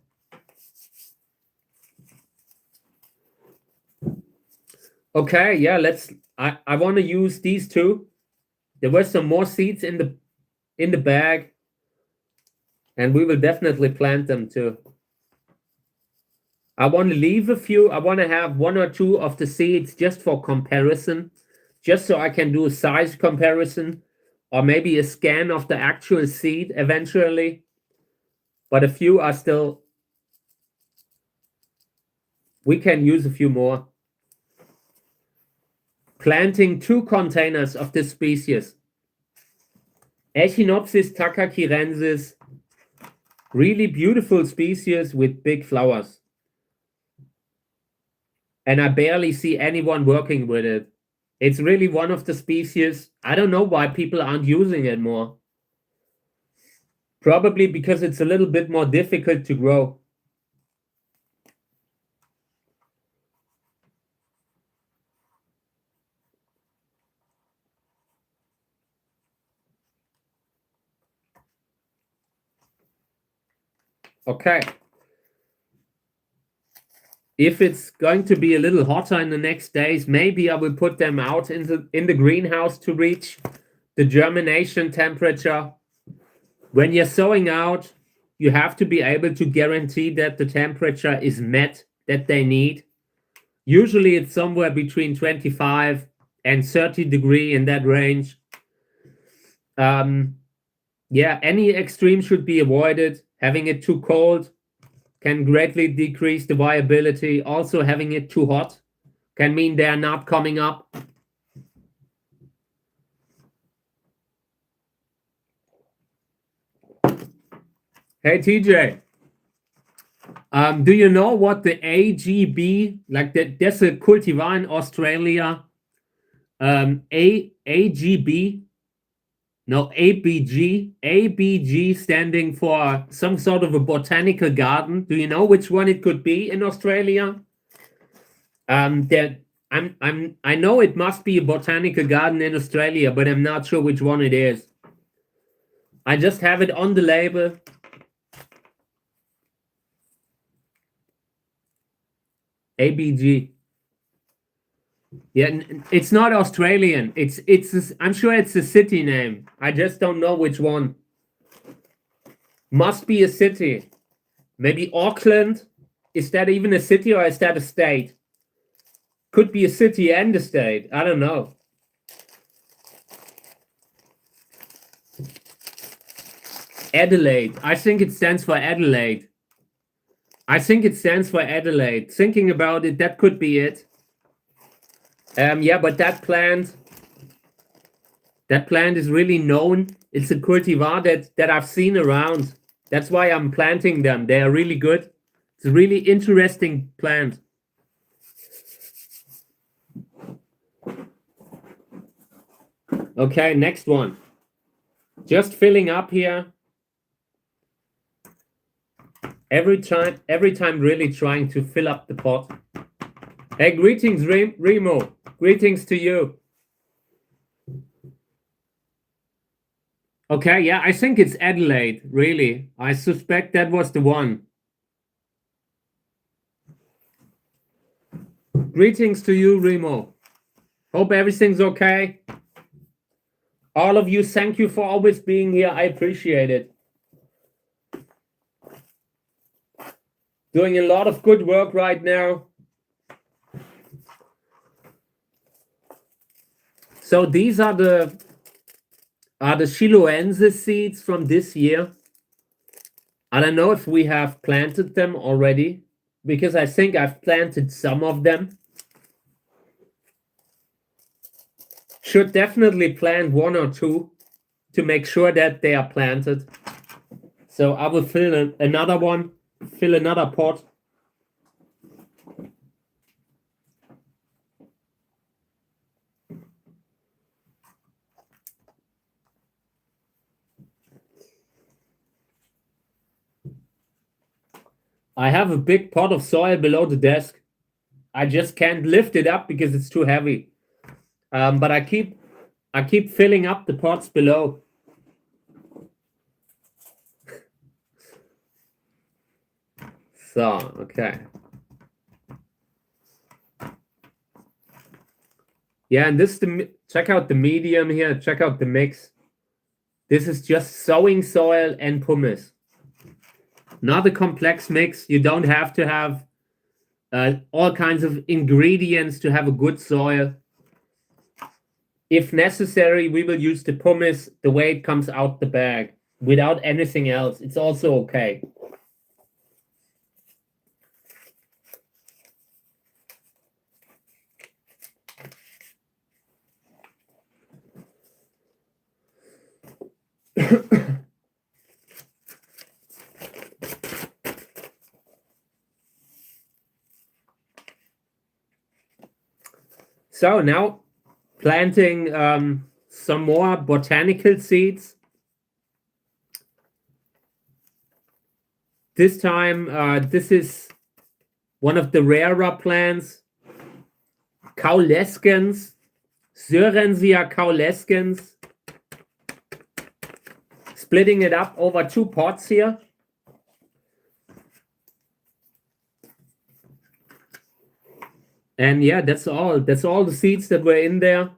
Okay, yeah, I want to use these two. There were some more seeds in the bag, and we will definitely plant them too. I want to leave a few. I want to have one or two of the seeds just for comparison, just so I can do a size comparison or maybe a scan of the actual seed eventually. But a few are still, we can use a few more. Planting 2 containers of this species. Echinopsis takakirensis, really beautiful species with big flowers. And I barely see anyone working with it. It's really one of the species. I don't know why people aren't using it more. Probably because it's a little bit more difficult to grow. Okay. If it's going to be a little hotter in the next days, maybe I will put them out in the greenhouse to reach the germination temperature. When you're sowing out, you have to be able to guarantee that the temperature is met that they need. Usually it's somewhere between 25 and 30 degrees in that range. Yeah, any extreme should be avoided. Having it too cold can greatly decrease the viability. Also, having it too hot can mean they're not coming up. Hey, TJ. Do you know what the AGB, like there's a cultivar in Australia, AGB, no, ABG standing for some sort of a botanical garden. Do you know which one it could be in Australia? I know it must be a botanical garden in Australia, but I'm not sure which one it is. I just have it on the label. ABG. Yeah, it's not Australian. I'm sure it's a city name. I just don't know which one. Must be a city. Maybe Auckland. Is that even a city or is that a state? Could be a city and a state. I don't know. Adelaide. I think it stands for Adelaide. I think it stands for Adelaide. Thinking about it, that could be it. Yeah, but that plant is really known. It's a cultivar that I've seen around. That's why I'm planting them. They are really good. It's a really interesting plant. Okay, next one. Just filling up here. Every time really trying to fill up the pot. Hey, greetings, Remo. Greetings to you. Okay, yeah, I think it's Adelaide, really. I suspect that was the one. Greetings to you, Remo. Hope everything's okay. All of you, thank you for always being here. I appreciate it. Doing a lot of good work right now. So these are the Chiloense seeds from this year. I don't know if we have planted them already, because I think I've planted some of them. Should definitely plant one or two to make sure that they are planted. So I will fill another one, fill another pot. I have a big pot of soil below the desk. I just can't lift it up because it's too heavy. But I keep filling up the pots below. So, okay. Yeah, and check out the medium here. Check out the mix. This is just sowing soil and pumice. Not a complex mix. You don't have to have all kinds of ingredients to have a good soil. If necessary, we will use the pumice the way it comes out the bag without anything else. It's also okay. So now planting some more botanical seeds. This time, this is one of the rarer plants, Caulescens, Syrensia caulescens. Splitting it up over 2 pots here. And yeah, that's all. That's all the seeds that were in there.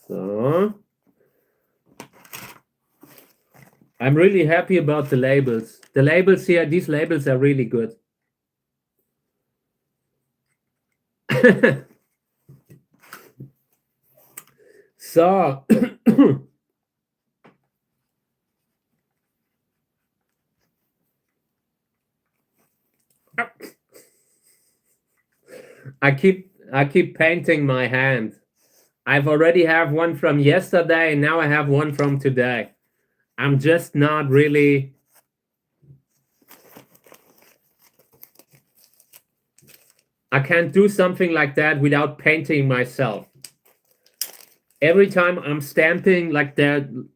So I'm really happy about the labels. The labels here, these labels are really good. So I keep painting my hand. I've already have one from yesterday, and now I have one from today. I'm just not really. I can't do something like that without painting myself. Every time I'm stamping, like the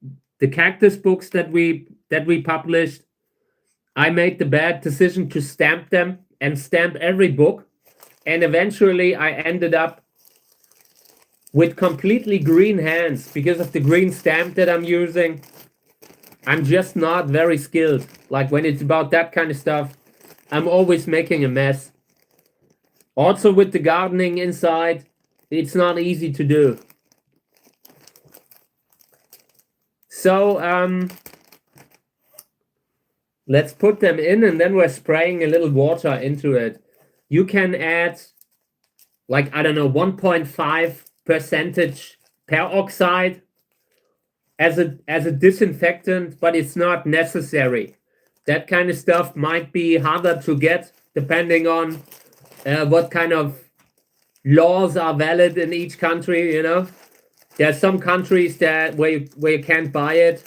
cactus books that we published, I made the bad decision to stamp them and stamp every book And eventually I ended up with completely green hands because of the green stamp that I'm using. I'm just not very skilled. Like when it's about that kind of stuff, I'm always making a mess. Also with the gardening inside, it's not easy to do. So let's put them in, and then we're spraying a little water into it. You can add, like, I don't know, 1.5% peroxide as a disinfectant, but it's not necessary. That kind of stuff might be harder to get depending on what kind of laws are valid in each country. You know, there's some countries that where you can't buy it,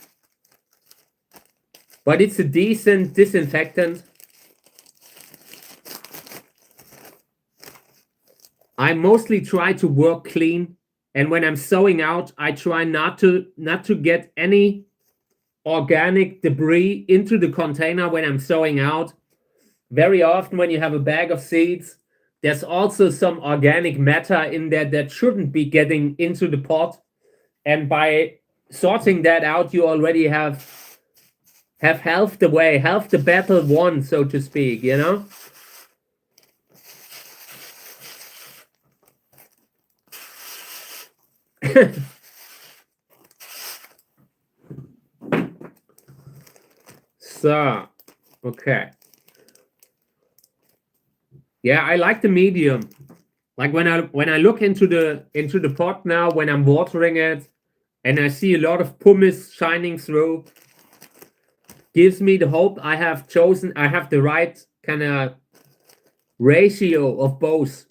but it's a decent disinfectant. I mostly try to work clean, and when I'm sowing out, I try not to get any organic debris into the container when I'm sowing out. Very often when you have a bag of seeds, there's also some organic matter in there that shouldn't be getting into the pot. And by sorting that out, you already have half the battle won, so to speak, you know? So, okay. Yeah, I like the medium. Like when I look into the pot now, when I'm watering it, and I see a lot of pumice shining through, gives me the hope I have the right kind of ratio of both.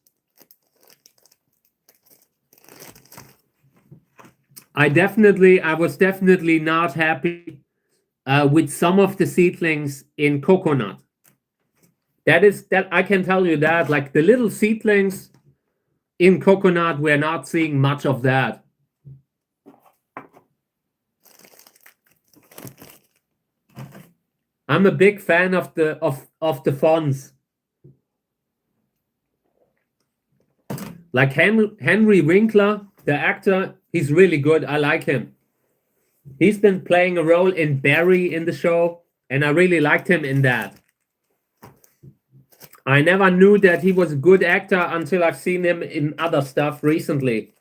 I was definitely not happy with some of the seedlings in coconut. That I can tell you that, like the little seedlings in coconut, we're not seeing much of that. I'm a big fan of the fonts. Like Henry Winkler, the actor, he's really good. I like him. He's been playing a role in Barry in the show, and I really liked him in that. I never knew that he was a good actor until I've seen him in other stuff recently.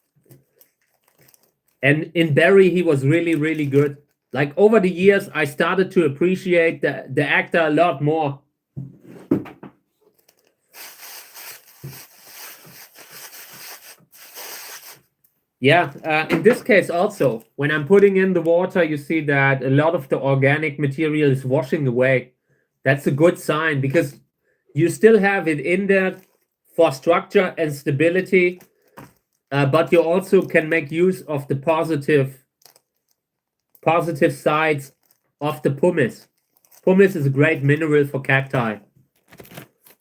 And in Barry, he was really, really good. Like over the years, I started to appreciate the actor a lot more. Yeah, in this case also, when I'm putting in the water, you see that a lot of the organic material is washing away. That's a good sign because you still have it in there for structure and stability, but you also can make use of the positive sides of the pumice. Pumice is a great mineral for cacti.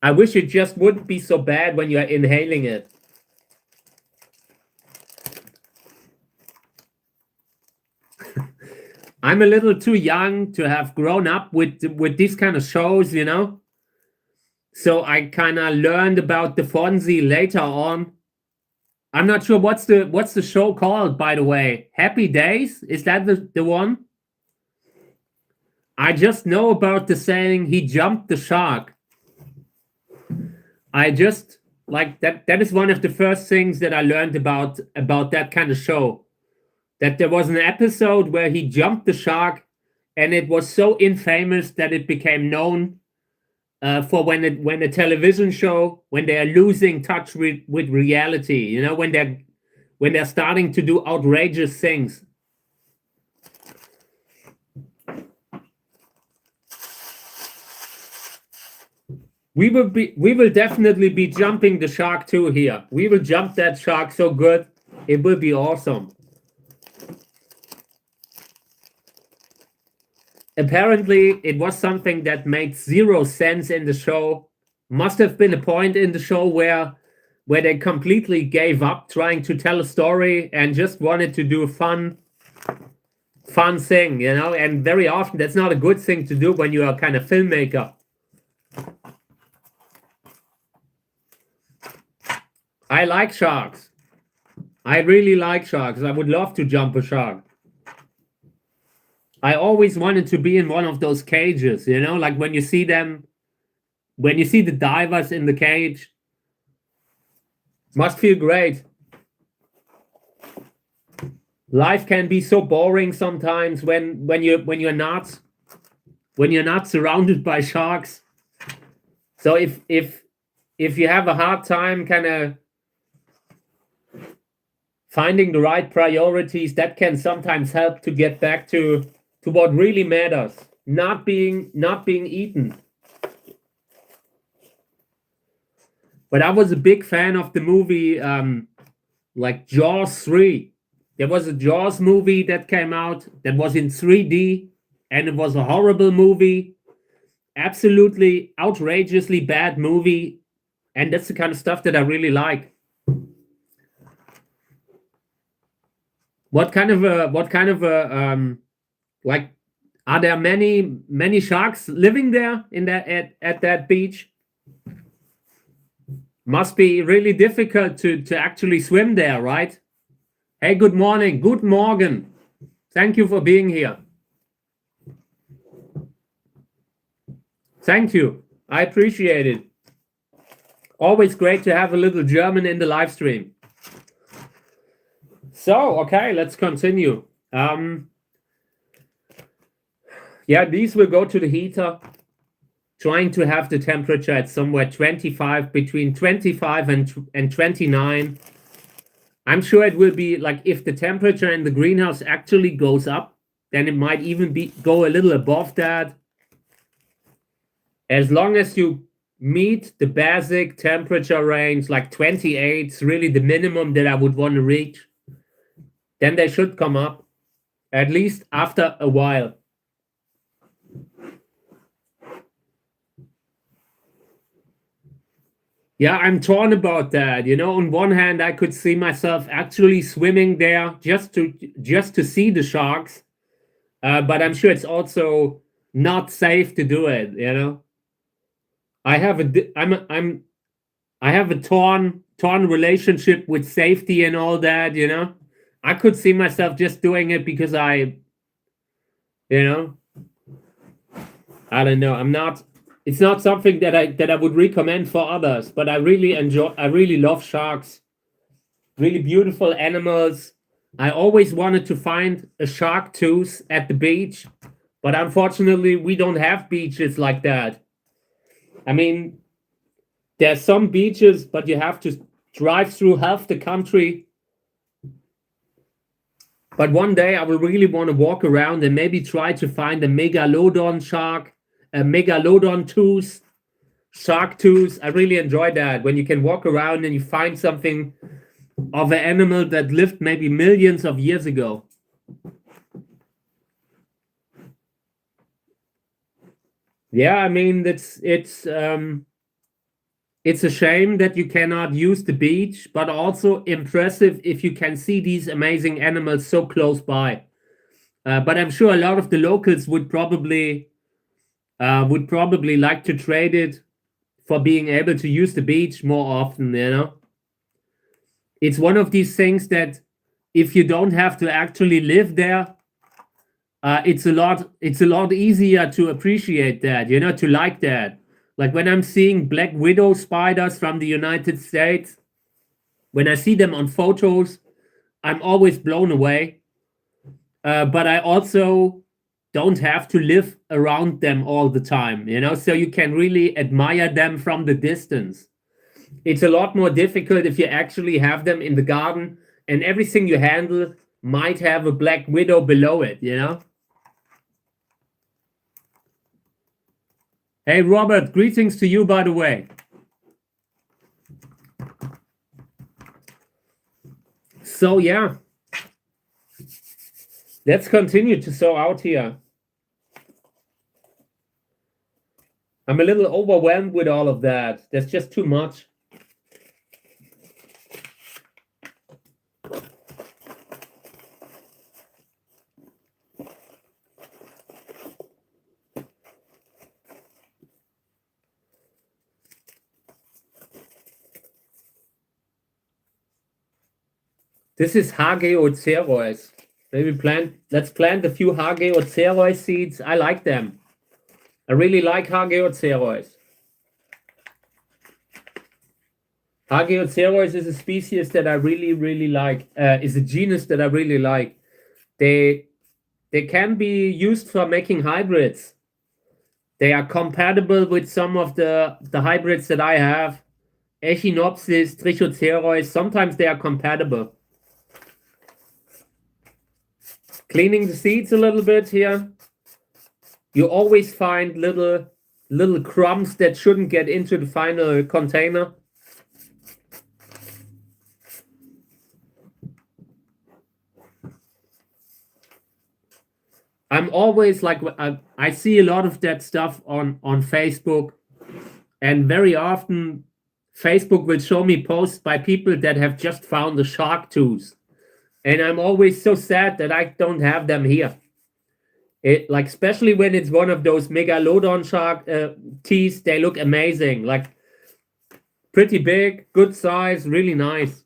I wish it just wouldn't be so bad when you're inhaling it. I'm a little too young to have grown up with these kind of shows, you know? So I kind of learned about the Fonzie later on. I'm not sure what's the show called, by the way. Happy Days? Is that the one? I just know about the saying, he jumped the shark. I just, like, that is one of the first things that I learned about that kind of show. That there was an episode where he jumped the shark, and it was so infamous that it became known for when a television show, when they are losing touch with reality, you know, when they're starting to do outrageous things. We will definitely be jumping the shark too here. We will jump that shark so good, it will be awesome. Apparently, it was something that made zero sense in the show. Must have been a point in the show where they completely gave up trying to tell a story and just wanted to do a fun thing, you know? And very often, that's not a good thing to do when you are kind of filmmaker. I like sharks. I really like sharks. I would love to jump a shark. I always wanted to be in one of those cages, you know, like when you see them, when you see the divers in the cage. Must feel great. Life can be so boring sometimes when you're not surrounded by sharks. So if you have a hard time kind of finding the right priorities, that can sometimes help to get back to what really matters, not being eaten. But I was a big fan of the movie like Jaws 3. There was a Jaws movie that came out that was in 3D, and it was a horrible movie, absolutely outrageously bad movie, and that's the kind of stuff that I really like. What kind of a like, are there many sharks living there in that at that beach? Must be really difficult to actually swim there, right? Hey, good morning. Good morning. Thank you for being here. Thank you. I appreciate it. Always great to have a little German in the live stream. So, okay, let's continue. Yeah, these will go to the heater. Trying to have the temperature at somewhere 25, between 25 and 29. I'm sure it will be like, if the temperature in the greenhouse actually goes up, then it might even go a little above that. As long as you meet the basic temperature range, like 28 is really the minimum that I would want to reach, then they should come up, at least after a while. Yeah, I'm torn about that. You know, on one hand, I could see myself actually swimming there just to see the sharks, but I'm sure it's also not safe to do it. You know, I have a torn relationship with safety and all that. You know, I could see myself just doing it because you know, I don't know. It's not something that I would recommend for others, but I really love sharks. Really beautiful animals. I always wanted to find a shark tooth at the beach, but unfortunately we don't have beaches like that. I mean, there's some beaches, but you have to drive through half the country. But one day I will really want to walk around and maybe try to find a megalodon shark, a megalodon tooth, shark tooth. I really enjoy that when you can walk around and you find something of an animal that lived maybe millions of years ago. Yeah, I mean, it's a shame that you cannot use the beach, but also impressive if you can see these amazing animals so close by. But I'm sure a lot of the locals would probably like to trade it for being able to use the beach more often. You know, it's one of these things that if you don't have to actually live there, it's a lot easier to appreciate that. You know, to like that. Like when I'm seeing black widow spiders from the United States, when I see them on photos, I'm always blown away. But I also don't have to live around them all the time, you know, so you can really admire them from the distance. It's a lot more difficult if you actually have them in the garden and everything you handle might have a black widow below it, you know. Hey, Robert, greetings to you, by the way. So, yeah. Let's continue to sow out here. I'm a little overwhelmed with all of that. That's just too much. This is Hageocereus. Maybe let's plant a few Hageocereus seeds. I like them. I really like Hageocereus. Hageocereus is a species that I really like. Is a genus that I really like. They can be used for making hybrids. They are compatible with some of the hybrids that I have. Echinopsis, Trichocereus. Sometimes they are compatible. Cleaning the seeds a little bit here. You always find little crumbs that shouldn't get into the final container. I'm always like, I see a lot of that stuff on Facebook, and very often Facebook will show me posts by people that have just found a shark tooth, and I'm always so sad that I don't have them here. Like, especially when it's one of those megalodon shark teeth, they look amazing, like pretty big, good size, really nice.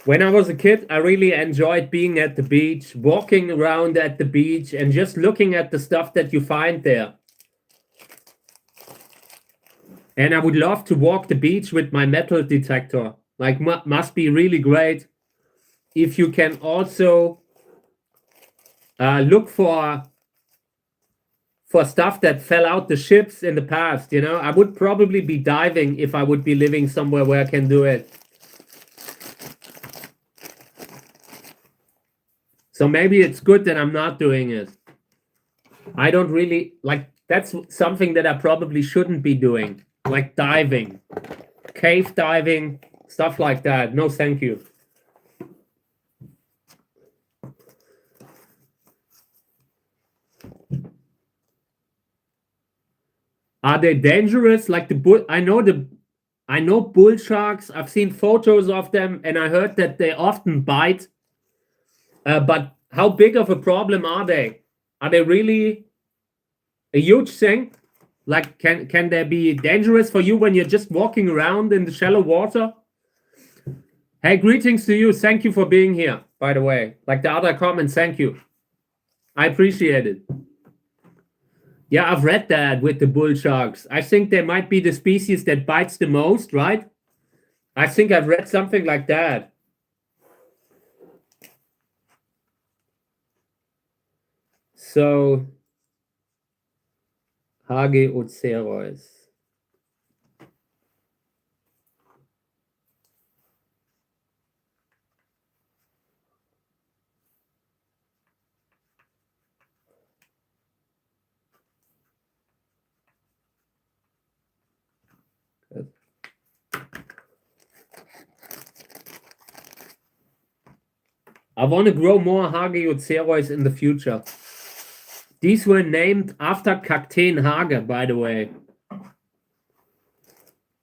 When I was a kid, I really enjoyed being at the beach, walking around at the beach, and just looking at the stuff that you find there. And I would love to walk the beach with my metal detector. Like, must be really great if you can also look for stuff that fell out the ships in the past. You know, I would probably be diving if I would be living somewhere where I can do it. So maybe it's good that I'm not doing it. I don't really like, that's something that I probably shouldn't be doing, like diving, cave diving, stuff like that. No, thank you. Are they dangerous? Like the bull? I know bull sharks. I've seen photos of them, and I heard that they often bite. But how big of a problem are they? Are they really a huge thing? Like, can they be dangerous for you when you're just walking around in the shallow water? Hey, greetings to you. Thank you for being here, by the way. Like the other comments, thank you. I appreciate it. Yeah, I've read that with the bull sharks. I think they might be the species that bites the most, right? I think I've read something like that. So, Hageocereus. I want to grow more Hageocereus in the future. These were named after Kakteen Hage, by the way.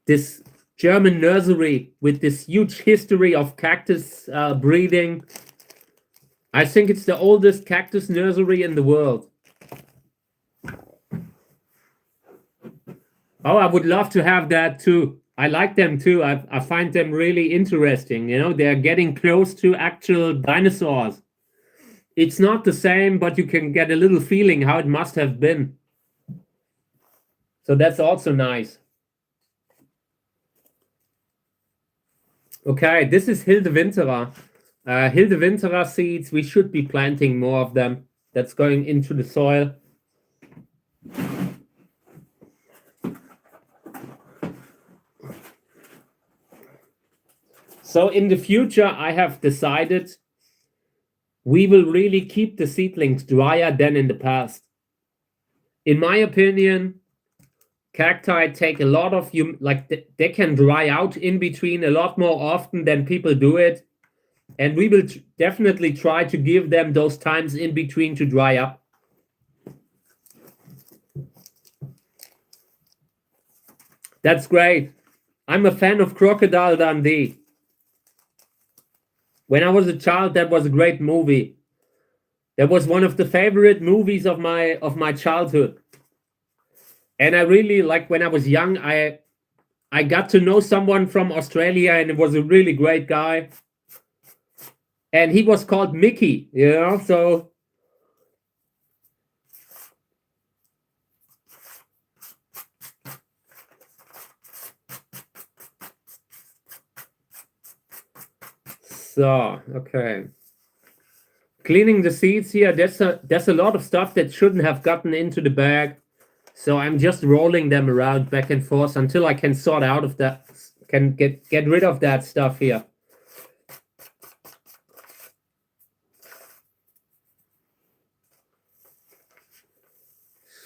This German nursery with this huge history of cactus breeding. I think it's the oldest cactus nursery in the world. Oh, I would love to have that too. I like them too. I find them really interesting. You know, they're getting close to actual dinosaurs. It's not the same, but you can get a little feeling how it must have been. So that's also nice. Okay, this is Hildewinterer. Hildewinterer seeds, we should be planting more of them. That's going into the soil. So in the future, I have decided we will really keep the seedlings drier than in the past. In my opinion, cacti take a lot of, like they can dry out in between a lot more often than people do it. And we will definitely try to give them those times in between to dry up. That's great. I'm a fan of Crocodile Dundee. When I was a child, that was a great movie. That was one of the favorite movies of my childhood. And I really like when I was young, I got to know someone from Australia, and it was a really great guy. And he was called Mickey, you know, so okay. Cleaning the seeds here, there's a lot of stuff that shouldn't have gotten into the bag. So I'm just rolling them around back and forth until I can sort out of that, can get rid of that stuff here.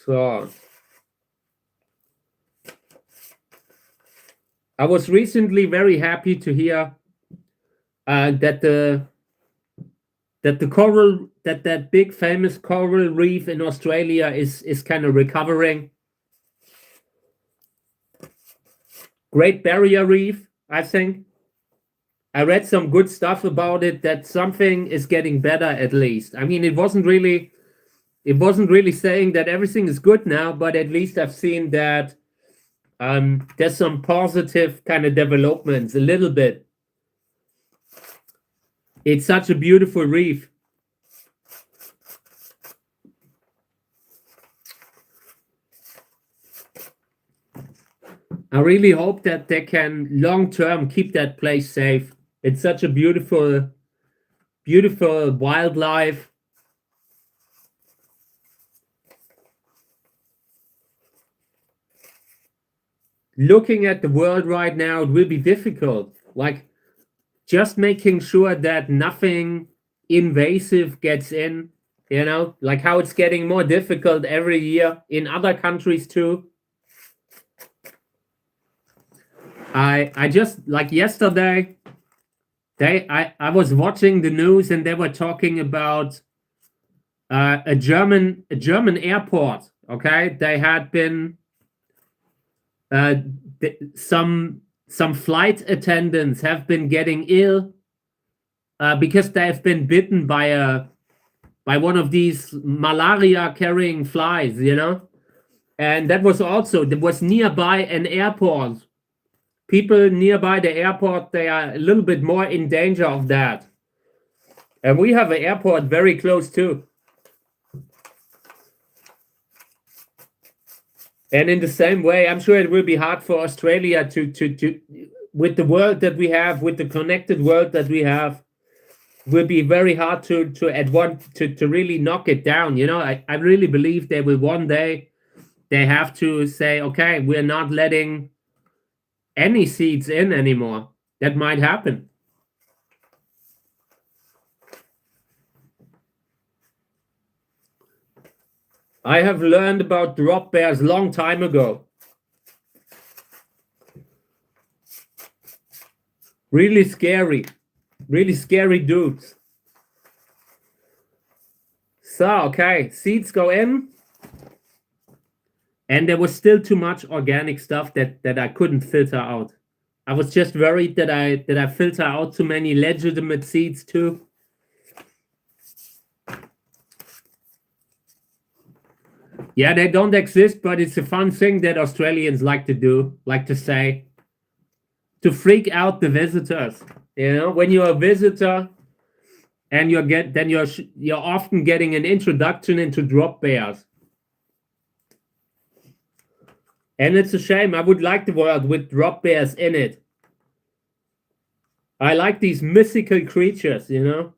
So I was recently very happy to hear that that big famous coral reef in Australia is kind of recovering. Great Barrier Reef, I think. I read some good stuff about it, that something is getting better at least. I mean, it wasn't really saying that everything is good now, but at least I've seen that there's some positive kind of developments a little bit. It's such a beautiful reef. I really hope that they can long term keep that place safe. It's such a beautiful, beautiful wildlife. Looking at the world right now, it will be difficult. Like, just making sure that nothing invasive gets in, you know, like how it's getting more difficult every year in other countries too. I just, like yesterday, I was watching the news, and they were talking about a German airport. Okay, they had been some flight attendants have been getting ill because they have been bitten by one of these malaria carrying flies, you know. And that was nearby an airport. People nearby the airport, they are a little bit more in danger of that. And we have an airport very close too. And in the same way, I'm sure it will be hard for Australia to with the world that we have, with the connected world that we have, will be very hard to really knock it down. You know, I really believe they will one day, they have to say, okay, we're not letting any seeds in anymore. That might happen. I have learned about drop bears long time ago. Really scary dudes. So, okay, seeds go in. And there was still too much organic stuff that I couldn't filter out. I was just worried that I filter out too many legitimate seeds too. Yeah, they don't exist, but it's a fun thing that Australians like to do, like to say, to freak out the visitors. You know, when you're a visitor and you're often getting an introduction into drop bears. And it's a shame. I would like the world with drop bears in it. I like these mythical creatures, you know.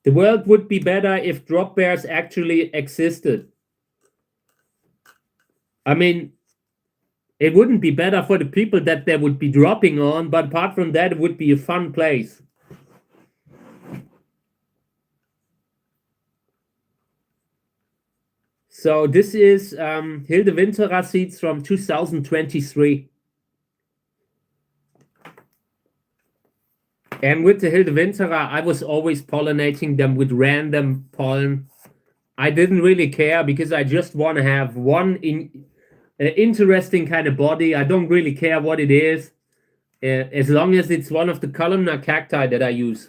The world would be better if drop bears actually existed. I mean, it wouldn't be better for the people that they would be dropping on, but apart from that, it would be a fun place. So this is Hilde Winterer seeds from 2023. And with the Hilde Winterer, I was always pollinating them with random pollen. I didn't really care because I just want to have one interesting kind of body. I don't really care what it is, as long as it's one of the columnar cacti that I use.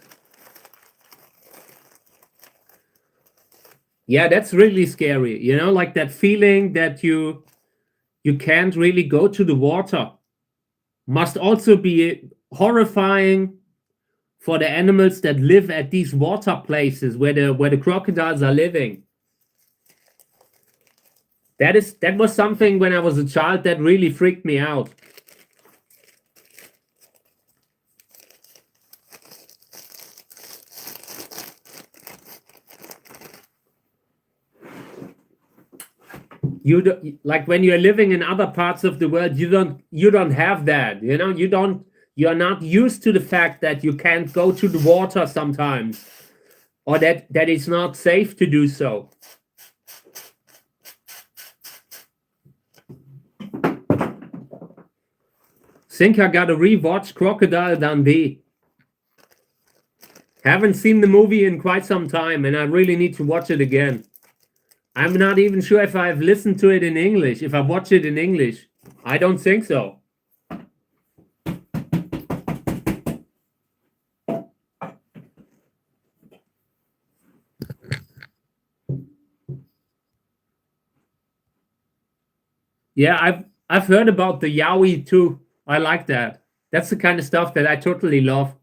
Yeah, that's really scary. You know, like that feeling that you can't really go to the water must also be horrifying for the animals that live at these water places where the crocodiles are living. That was something when I was a child that really freaked me out. You do, like when you're living in other parts of the world, you don't have that. You know, you're not used to the fact that you can't go to the water sometimes, or that it's not safe to do so. Think I gotta rewatch Crocodile Dundee. Haven't seen the movie in quite some time, and I really need to watch it again. I'm not even sure if I've listened to it in English, if I watch it in English. I don't think so. Yeah, I've heard about the Yowie too. I like that. That's the kind of stuff that I totally love.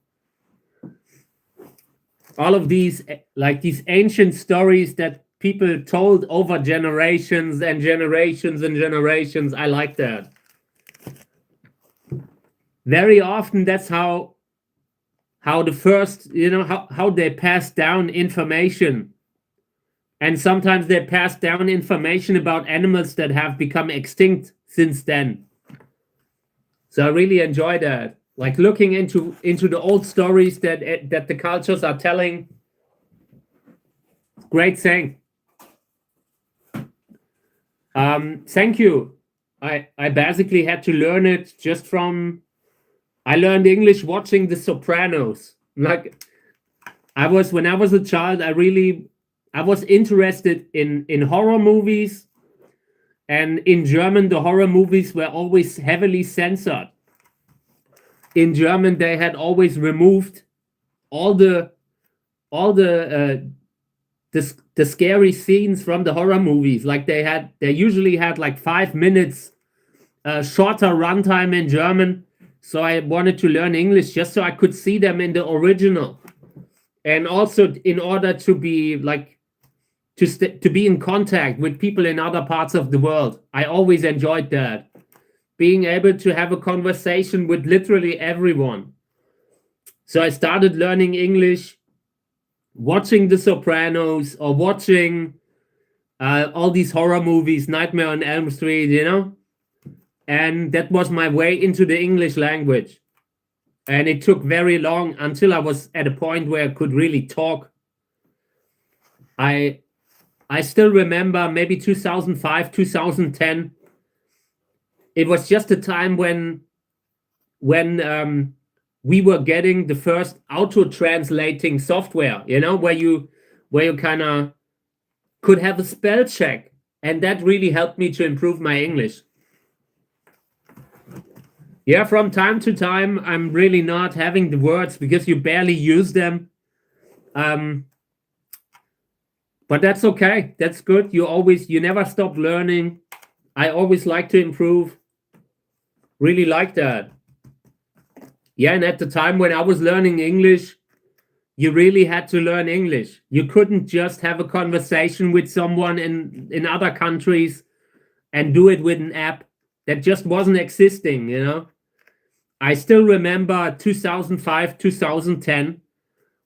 All of these like these ancient stories that people told over generations and generations and generations. I like that. Very often that's how the first, you know, how they pass down information. And sometimes they pass down information about animals that have become extinct since then. So I really enjoy that. Like looking into the old stories that the cultures are telling. Great thing. Thank you. I basically had to learn it just from. I learned English watching The Sopranos. Like when I was a child, I was interested in horror movies, and in German the horror movies were always heavily censored. In German, they had always removed all the the scary scenes from the horror movies. Like they usually had like 5 minutes shorter runtime in German. So I wanted to learn English just so I could see them in the original, and also in order to be like to be in contact with people in other parts of the world. I always enjoyed that, being able to have a conversation with literally everyone. So I started learning English watching The Sopranos or watching all these horror movies, Nightmare on Elm Street, you know? And that was my way into the English language. And it took very long until I was at a point where I could really talk. I still remember maybe 2005, 2010. It was just a time when we were getting the first auto translating software, you know, where you kind of could have a spell check, and that really helped me to improve my English. Yeah, from time to time, I'm really not having the words because you barely use them. But that's okay. That's good. You never stop learning. I always like to improve. Really like that. Yeah, and at the time when I was learning English, you really had to learn English. You couldn't just have a conversation with someone in other countries and do it with an app. That just wasn't existing, you know? I still remember 2005, 2010,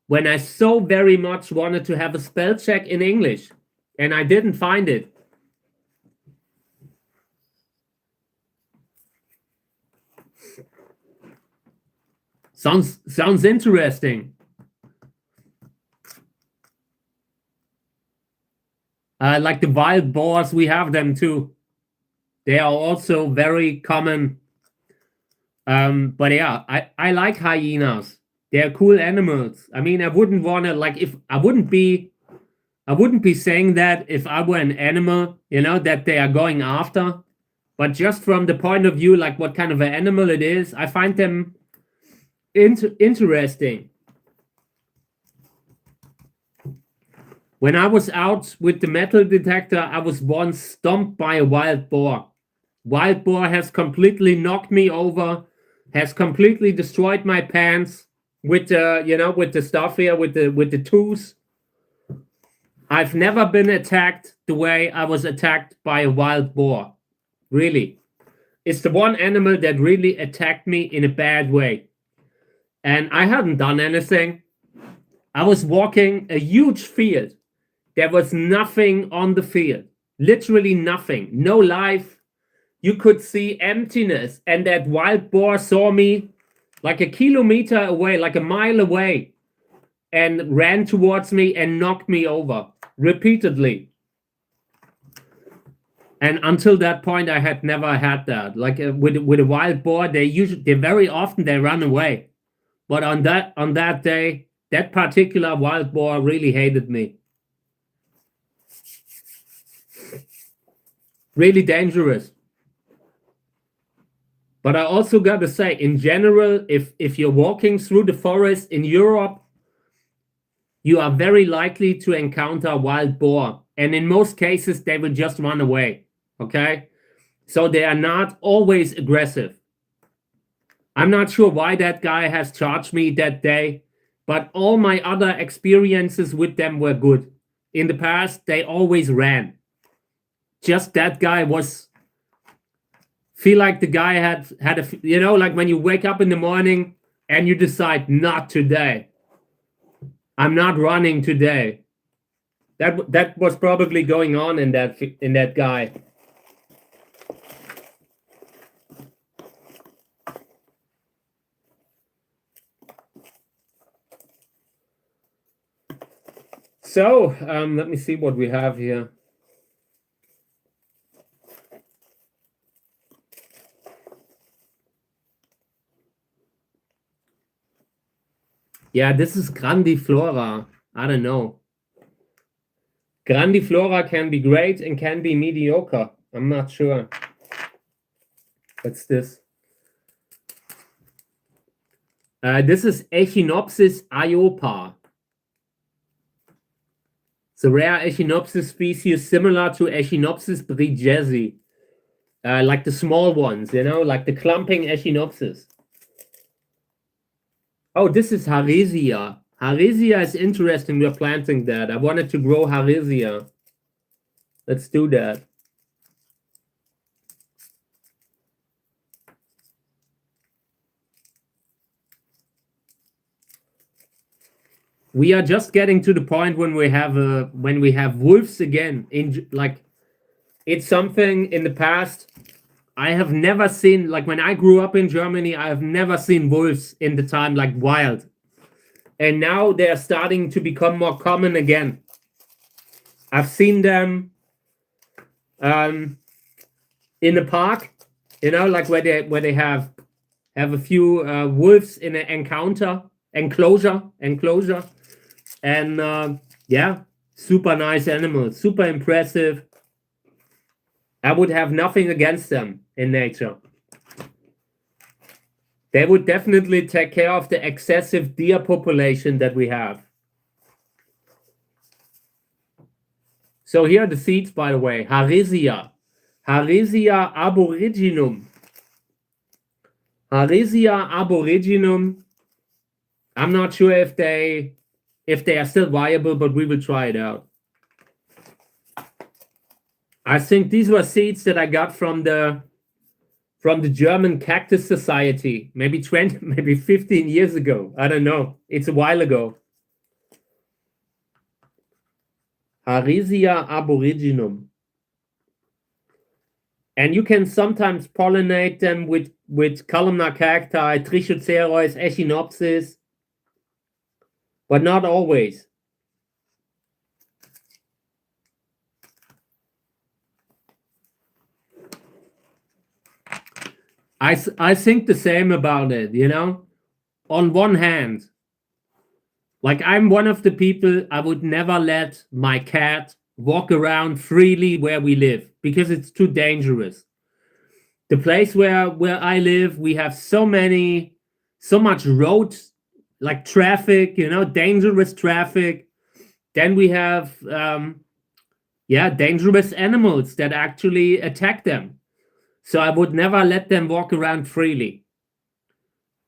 when I so very much wanted to have a spell check in English, and I didn't find it. Sounds interesting. Like the wild boars, we have them too. They are also very common. But yeah, I like hyenas. They're cool animals. I mean, I wouldn't want to like if I wouldn't be saying that if I were an animal, you know, that they are going after. But just from the point of view, like what kind of an animal it is, I find them interesting. When I was out with the metal detector, I was once stomped by a wild boar. Wild boar has completely knocked me over, has completely destroyed my pants with with the stuff here, with the tools. I've never been attacked the way I was attacked by a wild boar. Really. It's the one animal that really attacked me in a bad way. And I hadn't done anything. I was walking a huge field. There was nothing on the field. Literally nothing. No life. You could see emptiness. And that wild boar saw me like a kilometer away, like a mile away, and ran towards me and knocked me over repeatedly. And until that point, I had never had that. Like with a wild boar, they very often they run away. But on that day, that particular wild boar really hated me. Really dangerous. But I also got to say, in general, if you're walking through the forest in Europe, you are very likely to encounter a wild boar. And in most cases, they will just run away. Okay? So they are not always aggressive. I'm not sure why that guy has charged me that day, but all my other experiences with them were good. In the past, they always ran. Just that guy was... Feel like the guy had a... like when you wake up in the morning and you decide, not today. I'm not running today. That was probably going on in that guy. So let me see what we have here. Yeah, this is grandiflora. I don't know. Grandiflora can be great and can be mediocre. I'm not sure. What's this? This is Echinopsis iopa. It's a rare Echinopsis species similar to Echinopsis bridgesi. Like the small ones, like the clumping Echinopsis. Oh, this is Harisia. Harisia is interesting. We're planting that. I wanted to grow Harisia. Let's do that. We are just getting to the point when we have wolves again. It's something in the past I have never seen. Like when I grew up in Germany, I have never seen wolves in the time like wild. And now they're starting to become more common again. I've seen them in the park, like where they have a few wolves in an enclosure. And yeah, super nice animals, super impressive. I would have nothing against them in nature. They would definitely take care of the excessive deer population that we have. So here are the seeds, by the way. Harisia aboriginum. Harisia aboriginum. I'm not sure if they are still viable, but we will try it out. I think these were seeds that I got from the German Cactus Society, maybe 15 years ago. I don't know. It's a while ago. Harisia aboriginum. And you can sometimes pollinate them with columnar cacti, Trichocereus, Echinopsis, but not always. I think the same about it, On one hand, like I'm one of the people, I would never let my cat walk around freely where we live because it's too dangerous. The place where I live, we have so much road, like traffic, dangerous traffic. then we have dangerous animals that actually attack them. So I would never let them walk around freely.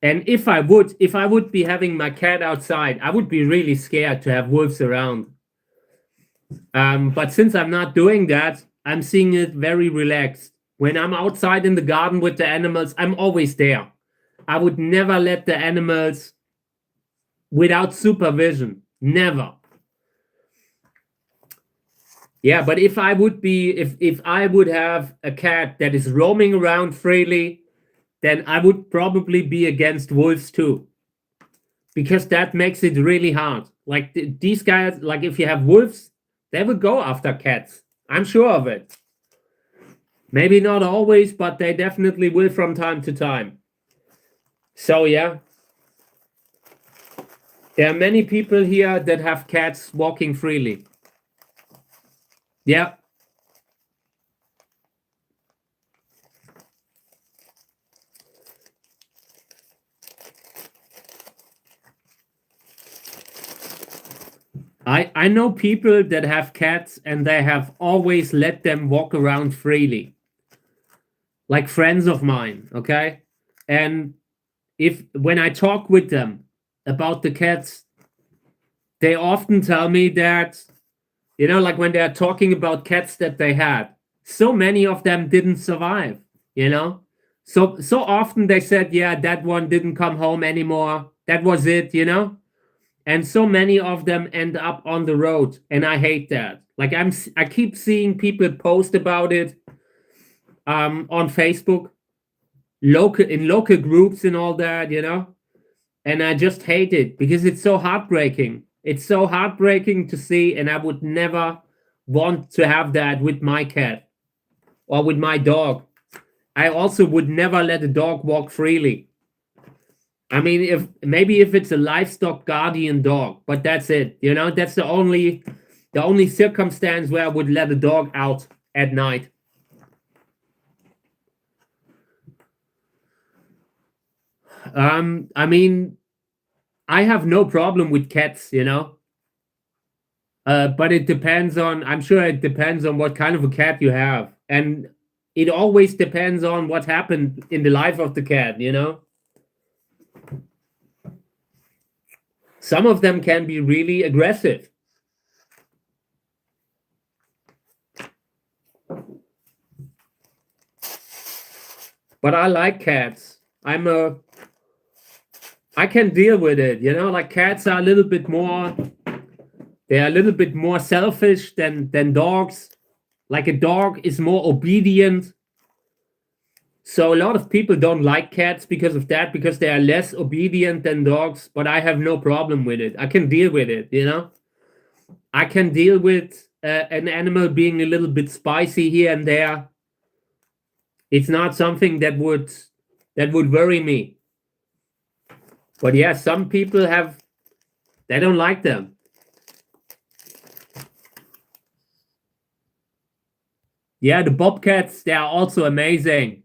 And if I would be having my cat outside, I would be really scared to have wolves around. But since I'm not doing that, I'm seeing it very relaxed. When I'm outside in the garden with the animals, I'm always there. I would never let the animals without supervision. Never. Yeah, but if I would have a cat that is roaming around freely, then I would probably be against wolves too. Because that makes it really hard. Like these guys, like if you have wolves, they will go after cats. I'm sure of it. Maybe not always, but they definitely will from time to time. So yeah. There are many people here that have cats walking freely. Yeah. I know people that have cats and they have always let them walk around freely. Like friends of mine, okay? And when I talk with them about the cats, they often tell me that, like when they're talking about cats that they had, so many of them didn't survive, So often they said, yeah, that one didn't come home anymore. That was it, And so many of them end up on the road, and I hate that. Like I keep seeing people post about it on Facebook, local groups and all that, And I just hate it because it's so heartbreaking. It's so heartbreaking to see, and I would never want to have that with my cat or with my dog. I also would never let a dog walk freely. I mean, if it's a livestock guardian dog, but that's it. That's the only circumstance where I would let a dog out at night. I mean, I have no problem with cats, but it depends on. I'm sure it depends on what kind of a cat you have, and it always depends on what happened in the life of the cat, Some of them can be really aggressive. But I like cats. I can deal with it, like cats are a little bit more, they're a little bit more selfish than dogs. Like a dog is more obedient. So a lot of people don't like cats because of that, because they are less obedient than dogs, but I have no problem with it. I can deal with it, I can deal with an animal being a little bit spicy here and there. It's not something that would worry me. But yeah, some people they don't like them. Yeah, the bobcats, they are also amazing.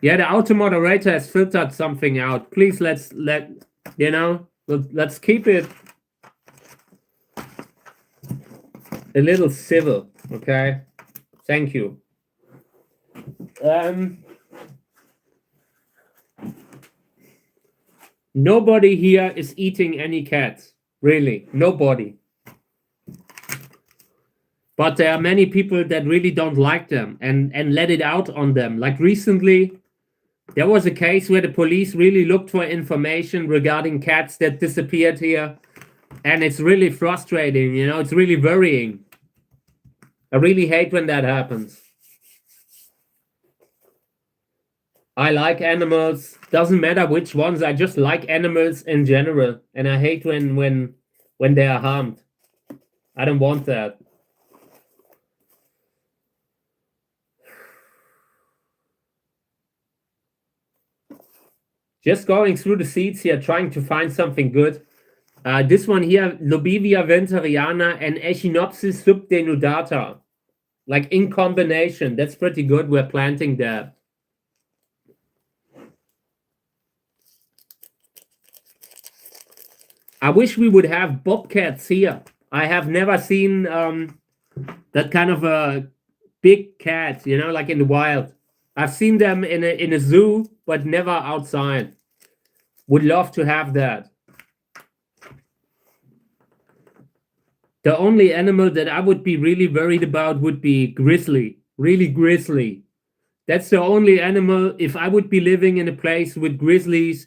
Yeah, the auto moderator has filtered something out. Please let's keep it a little civil, okay? Thank you. Nobody here is eating any cats. Really, nobody. But there are many people that really don't like them and let it out on them. Like recently, there was a case where the police really looked for information regarding cats that disappeared here. And it's really frustrating, it's really worrying. I really hate when that happens. I like animals. Doesn't matter which ones. I just like animals in general. And I hate when they are harmed. I don't want that. Just going through the seeds here, trying to find something good. This one here, Lobivia venteriana and Echinopsis subdenudata. Like in combination. That's pretty good. We're planting that. I wish we would have bobcats here. I have never seen that kind of a big cat, you know, like in the wild. I've seen them in a zoo, but never outside. Would love to have that. The only animal that I would be really worried about would be grizzly. Really grizzly. That's the only animal. If I would be living in a place with grizzlies,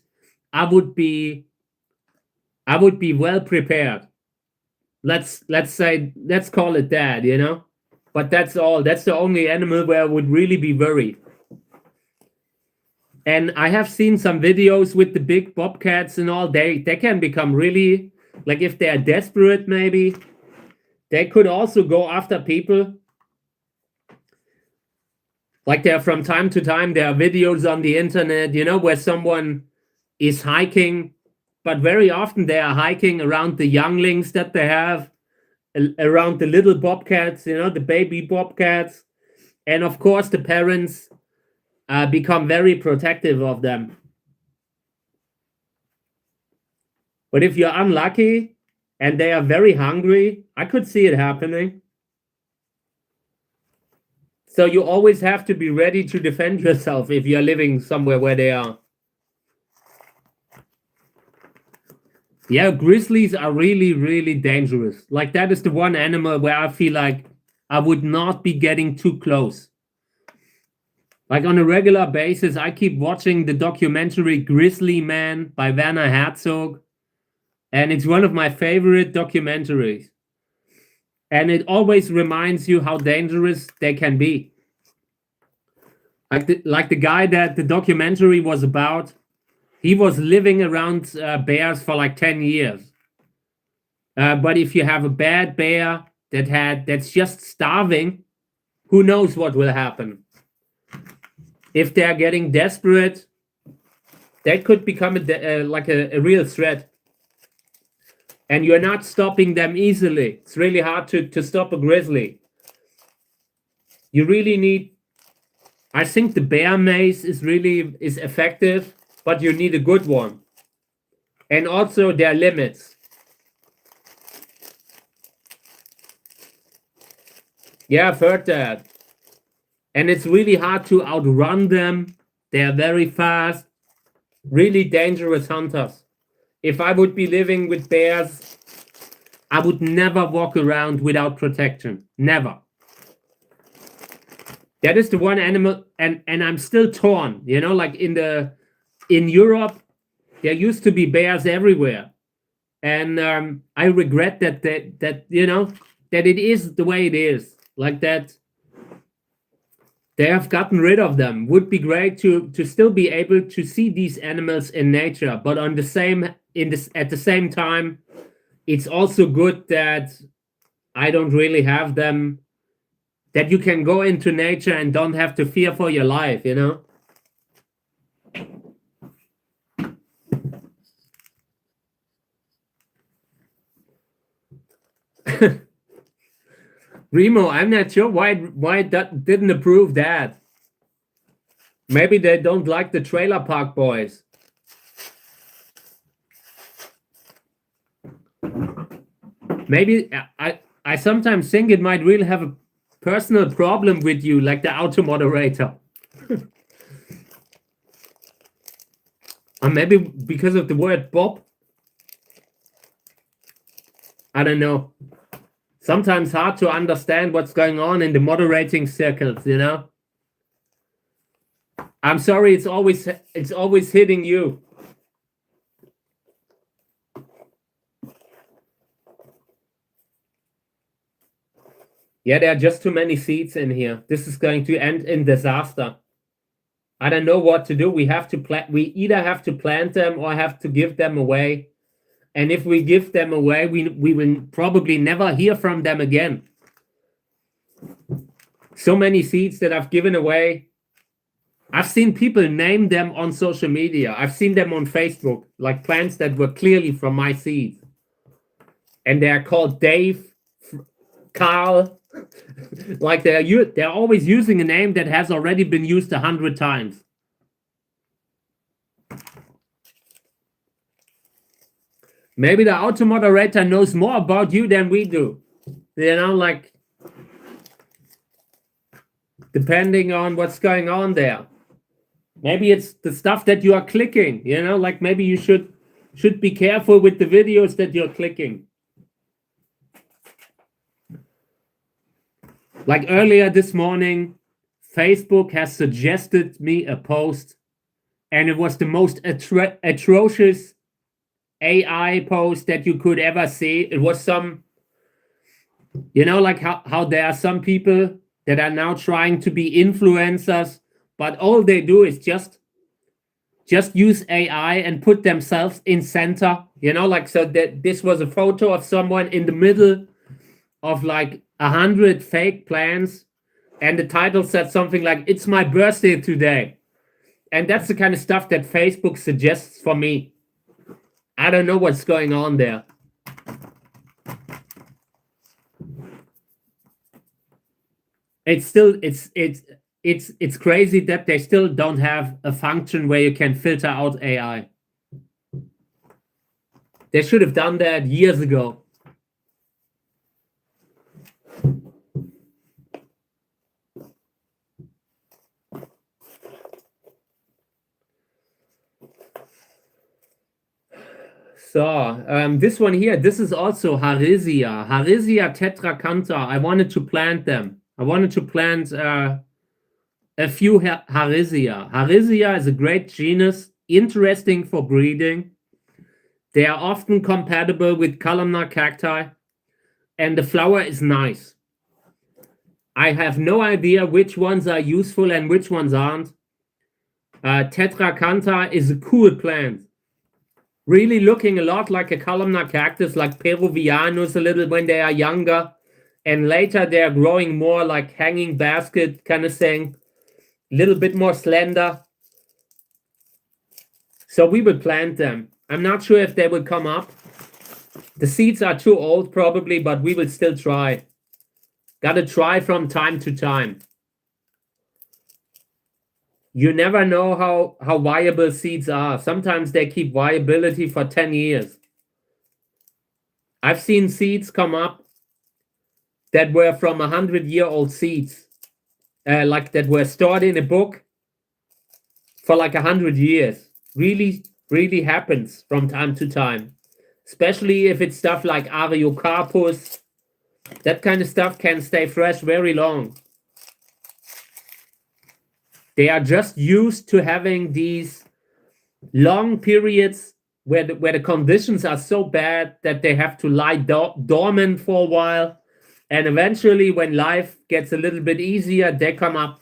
I would be well prepared. Let's call it that, you know. But that's all. That's the only animal where I would really be worried. And I have seen some videos with the big bobcats and all. They can become really, like, if they are desperate, maybe they could also go after people. Like, there from time to time there are videos on the internet, you know, where someone is hiking, but very often they are hiking around the younglings that they have, around the little bobcats, you know, the baby bobcats. And of course the parents become very protective of them. But if you're unlucky and they are very hungry, I could see it happening. So you always have to be ready to defend yourself if you're living somewhere where they are. Yeah, grizzlies are really, really dangerous. Like, that is the one animal where I feel like I would not be getting too close. Like, on a regular basis, I keep watching the documentary Grizzly Man by Werner Herzog. And it's one of my favorite documentaries. And it always reminds you how dangerous they can be. Like the guy that the documentary was about, he was living around bears for like 10 years. But if you have a bad bear that's just starving, who knows what will happen? If they're getting desperate, that could become a real threat. And you're not stopping them easily. It's really hard to stop a grizzly. You really need, I think the bear mace is effective, but you need a good one. And also there are limits. Yeah, I've heard that. And it's really hard to outrun them. They are very fast, really dangerous hunters. If I would be living with bears, I would never walk around without protection. Never. That is the one animal, and I'm still torn, you know, like in Europe, there used to be bears everywhere. And I regret that you know, that it is the way it is. Like that they have gotten rid of them. Would be great to still be able to see these animals in nature, but at the same time, it's also good that I don't really have them, that you can go into nature and don't have to fear for your life, you know. Remo, I'm not sure why that didn't approve that. Maybe they don't like the Trailer Park Boys. Maybe I sometimes think it might really have a personal problem with you, like the auto moderator. Or maybe because of the word Bob. I don't know. Sometimes hard to understand what's going on in the moderating circles, you know. I'm sorry, it's always hitting you. Yeah, there are just too many seats in here. This is going to end in disaster. I don't know what to do. We either have to plant them or have to give them away. And if we give them away, we will probably never hear from them again. So many seeds that I've given away. I've seen people name them on social media. I've seen them on Facebook, like plants that were clearly from my seeds. And they're called Dave, Carl. Like they're always using a name that has already been used 100 times. Maybe the auto moderator knows more about you than we do. You know, like depending on what's going on there. Maybe it's the stuff that you are clicking, you know, like maybe you should be careful with the videos that you're clicking. Like earlier this morning, Facebook has suggested me a post, and it was the most atrocious AI post that you could ever see. It was some, you know, like how there are some people that are now trying to be influencers, but all they do is just use AI and put themselves in center, you know, like, so that this was a photo of someone in the middle of like 100 fake plants, and the title said something like, "It's my birthday today." And that's the kind of stuff that Facebook suggests for me. I don't know what's going on there. It's still it's crazy that they still don't have a function where you can filter out AI. They should have done that years ago. So this one here, this is also Harisia tetracantha. I wanted to plant them. I wanted to plant a few Harisia. Harisia is a great genus, interesting for breeding. They are often compatible with columnar cacti, and the flower is nice. I have no idea which ones are useful and which ones aren't. Tetracantha is a cool plant. Really looking a lot like a columnar cactus, like Peruvianus a little when they are younger. And later they're growing more like hanging basket kind of thing. A little bit more slender. So we will plant them. I'm not sure if they will come up. The seeds are too old probably, but we will still try. Gotta try from time to time. You never know how viable seeds are. Sometimes they keep viability for 10 years. I've seen seeds come up that were from 100-year-old seeds, like that were stored in a book for like 100 years. Really, really happens from time to time. Especially if it's stuff like Ariocarpus. That kind of stuff can stay fresh very long. They are just used to having these long periods where the conditions are so bad that they have to lie dormant for a while. And eventually, when life gets a little bit easier, they come up.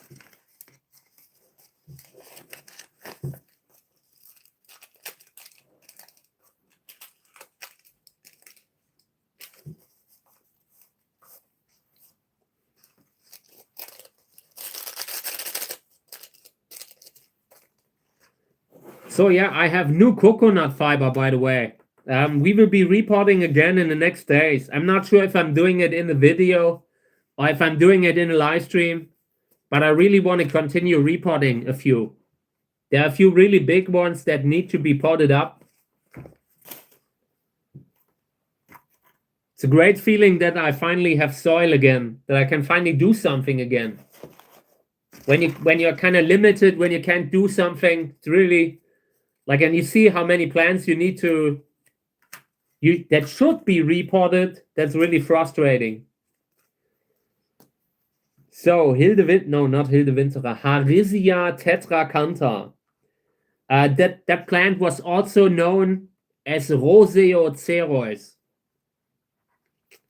So yeah, I have new coconut fiber, by the way. We will be reporting again in the next days. I'm not sure if I'm doing it in the video or if I'm doing it in a live stream, but I really want to continue reporting a few. There are a few really big ones that need to be potted up. It's a great feeling that I finally have soil again, that I can finally do something again. When you're kind of limited, when you can't do something, it's really like, and you see how many plants you need to that should be reported. That's really frustrating. So not Hildewinterer, Harisia tetracantha. That plant was also known as Roseocereus.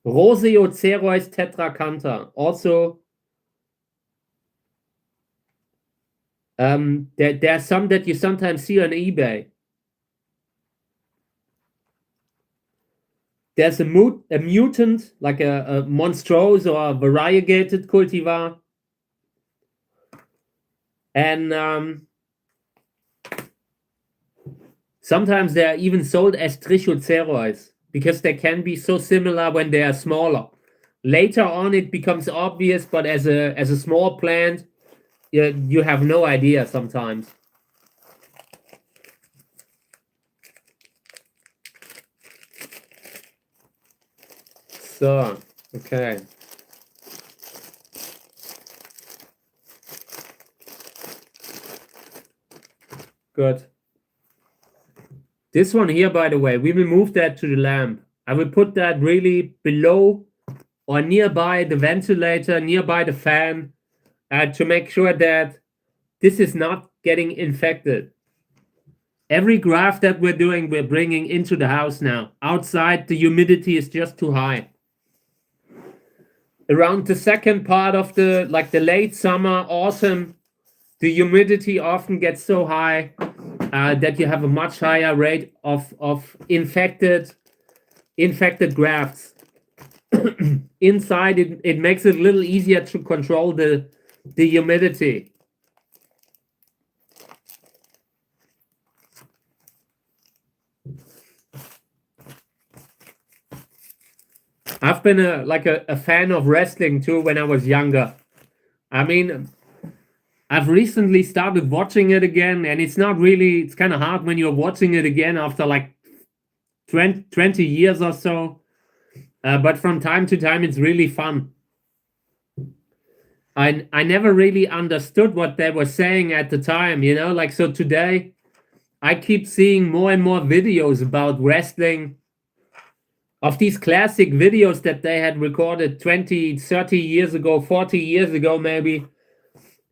Roseocereus tetracantha. Also, there are some that you sometimes see on eBay. There's a mutant, like a monstrose or a variegated cultivar. And sometimes they are even sold as trichocereus because they can be so similar when they are smaller. Later on, it becomes obvious, but as a small plant, you have no idea sometimes. So, okay. Good. This one here, by the way, we will move that to the lamp. I will put that really below or nearby the ventilator, nearby the fan, to make sure that this is not getting infected. Every graft that we're doing, we're bringing into the house now. Outside, the humidity is just too high. Around the second part of the late summer, autumn, the humidity often gets so high that you have a much higher rate of infected grafts. Inside, it makes it a little easier to control the humidity. I've been a fan of wrestling too when I was younger. I mean, I've recently started watching it again, and it's kind of hard when you're watching it again after like 20 years or so. But from time to time, it's really fun. I never really understood what they were saying at the time, so today I keep seeing more and more videos about wrestling, of these classic videos that they had recorded 20, 30 years ago, 40 years ago, maybe.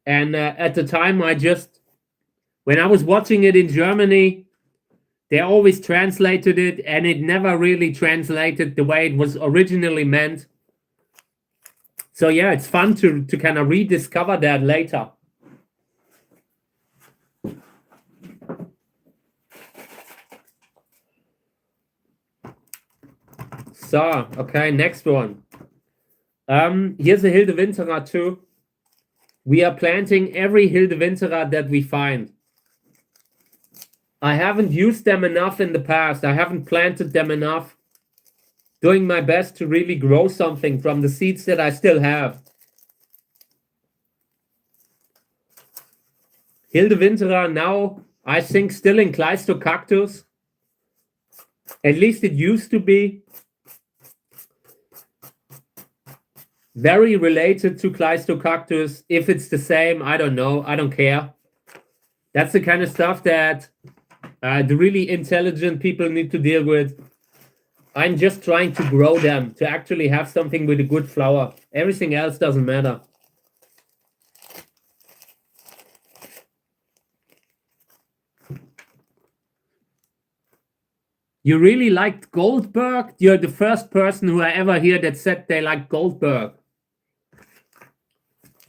And at the time, when I was watching it in Germany, they always translated it, and it never really translated the way it was originally meant. So yeah, it's fun to kind of rediscover that later. So, okay, next one. Here's a Hilde Winterer too. We are planting every Hilde Winterer that we find. I haven't used them enough in the past. I haven't planted them enough. Doing my best to really grow something from the seeds that I still have. Hilde Winterer now, I think, still in Cactus. At least it used to be. Very related to Cactus. If it's the same, I don't know. I don't care. That's the kind of stuff that the really intelligent people need to deal with. I'm just trying to grow them, to actually have something with a good flower. Everything else doesn't matter. You really liked Goldberg? You're the first person who I ever hear that said they like Goldberg.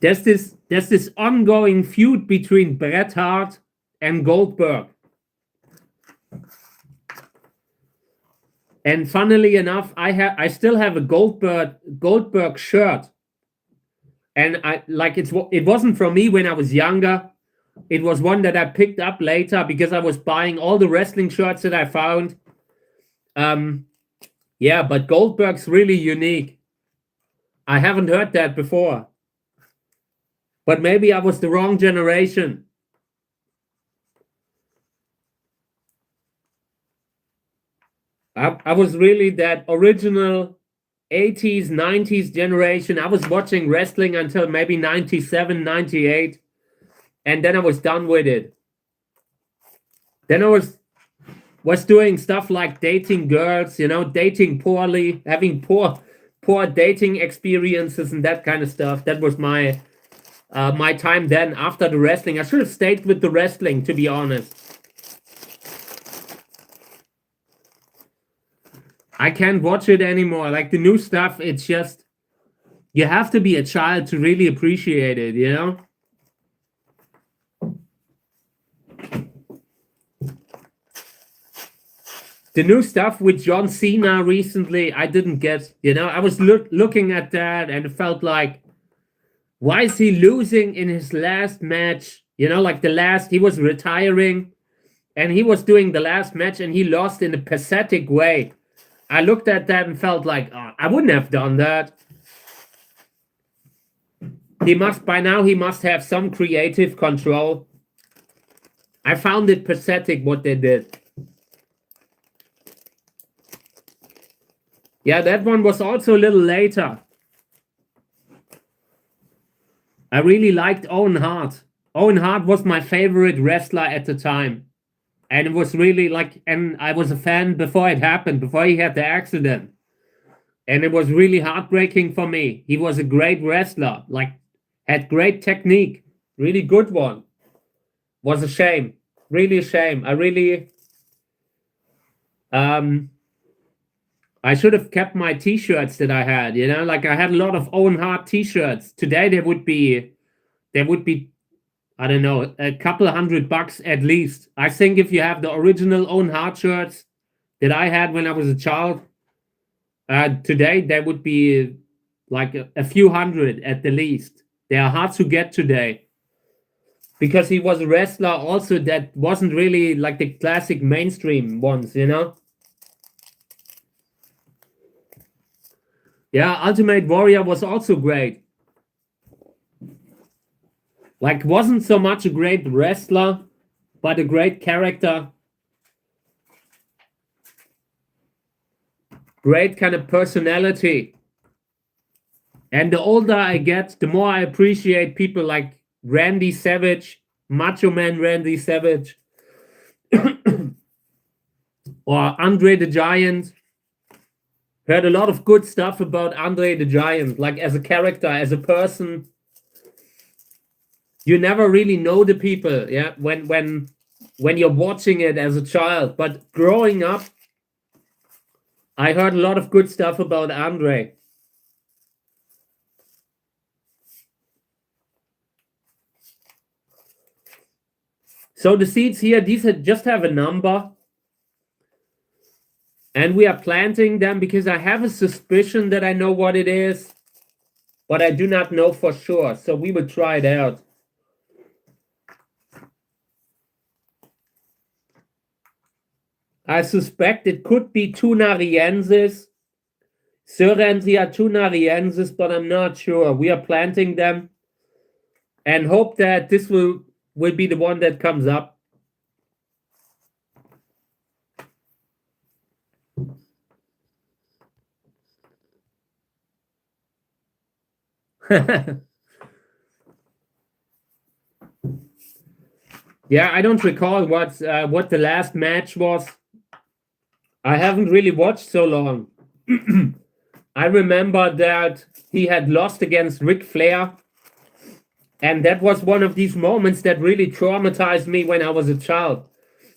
There's this ongoing feud between Bret Hart and Goldberg. And funnily enough, I still have a Goldberg shirt. And it wasn't from me when I was younger. It was one that I picked up later because I was buying all the wrestling shirts that I found. Yeah, but Goldberg's really unique. I haven't heard that before. But maybe I was the wrong generation. I was really that original 80s, 90s generation. I was watching wrestling until maybe 97, 98. And then I was done with it. Then I was doing stuff like dating girls, dating poorly, having poor dating experiences and that kind of stuff. That was my time then after the wrestling. I should have stayed with the wrestling, to be honest. I can't watch it anymore. Like the new stuff, it's just, you have to be a child to really appreciate it, The new stuff with John Cena recently, I didn't get, I was looking at that and it felt like, why is he losing in his last match? He was retiring and he was doing the last match and he lost in a pathetic way. I looked at that and felt like, oh, I wouldn't have done that. By now he must have some creative control. I found it pathetic what they did. Yeah, that one was also a little later. I really liked Owen Hart. Owen Hart was my favorite wrestler at the time. And it was really like, and I was a fan before it happened, before he had the accident. And it was really heartbreaking for me. He was a great wrestler, like, had great technique, really good one. Was a shame, really a shame. I should have kept my t-shirts that I had, you know, like I had a lot of Owen Hart t-shirts. Today there would be, I don't know, a couple of $100 at least. I think if you have the original Owen Hart shirts that I had when I was a child, today there would be like a few hundred at the least. They are hard to get today. Because he was a wrestler also that wasn't really like the classic mainstream ones, you know? Yeah, Ultimate Warrior was also great. Like, wasn't so much a great wrestler, but a great character. Great kind of personality. And the older I get, the more I appreciate people like Randy Savage, Macho Man Randy Savage, or Andre the Giant. Heard a lot of good stuff about Andre the Giant, like as a character, as a person. You never really know the people, yeah, when you're watching it as a child. But growing up, I heard a lot of good stuff about Andre. So the seeds here, these just have a number. And we are planting them because I have a suspicion that I know what it is, but I do not know for sure. So we will try it out. I suspect it could be Tunariensis, Syrensia tunariensis, but I'm not sure. We are planting them and hope that this will be the one that comes up. Yeah, I don't recall what the last match was. I haven't really watched so long. I remember that he had lost against Ric Flair. And that was one of these moments that really traumatized me when I was a child.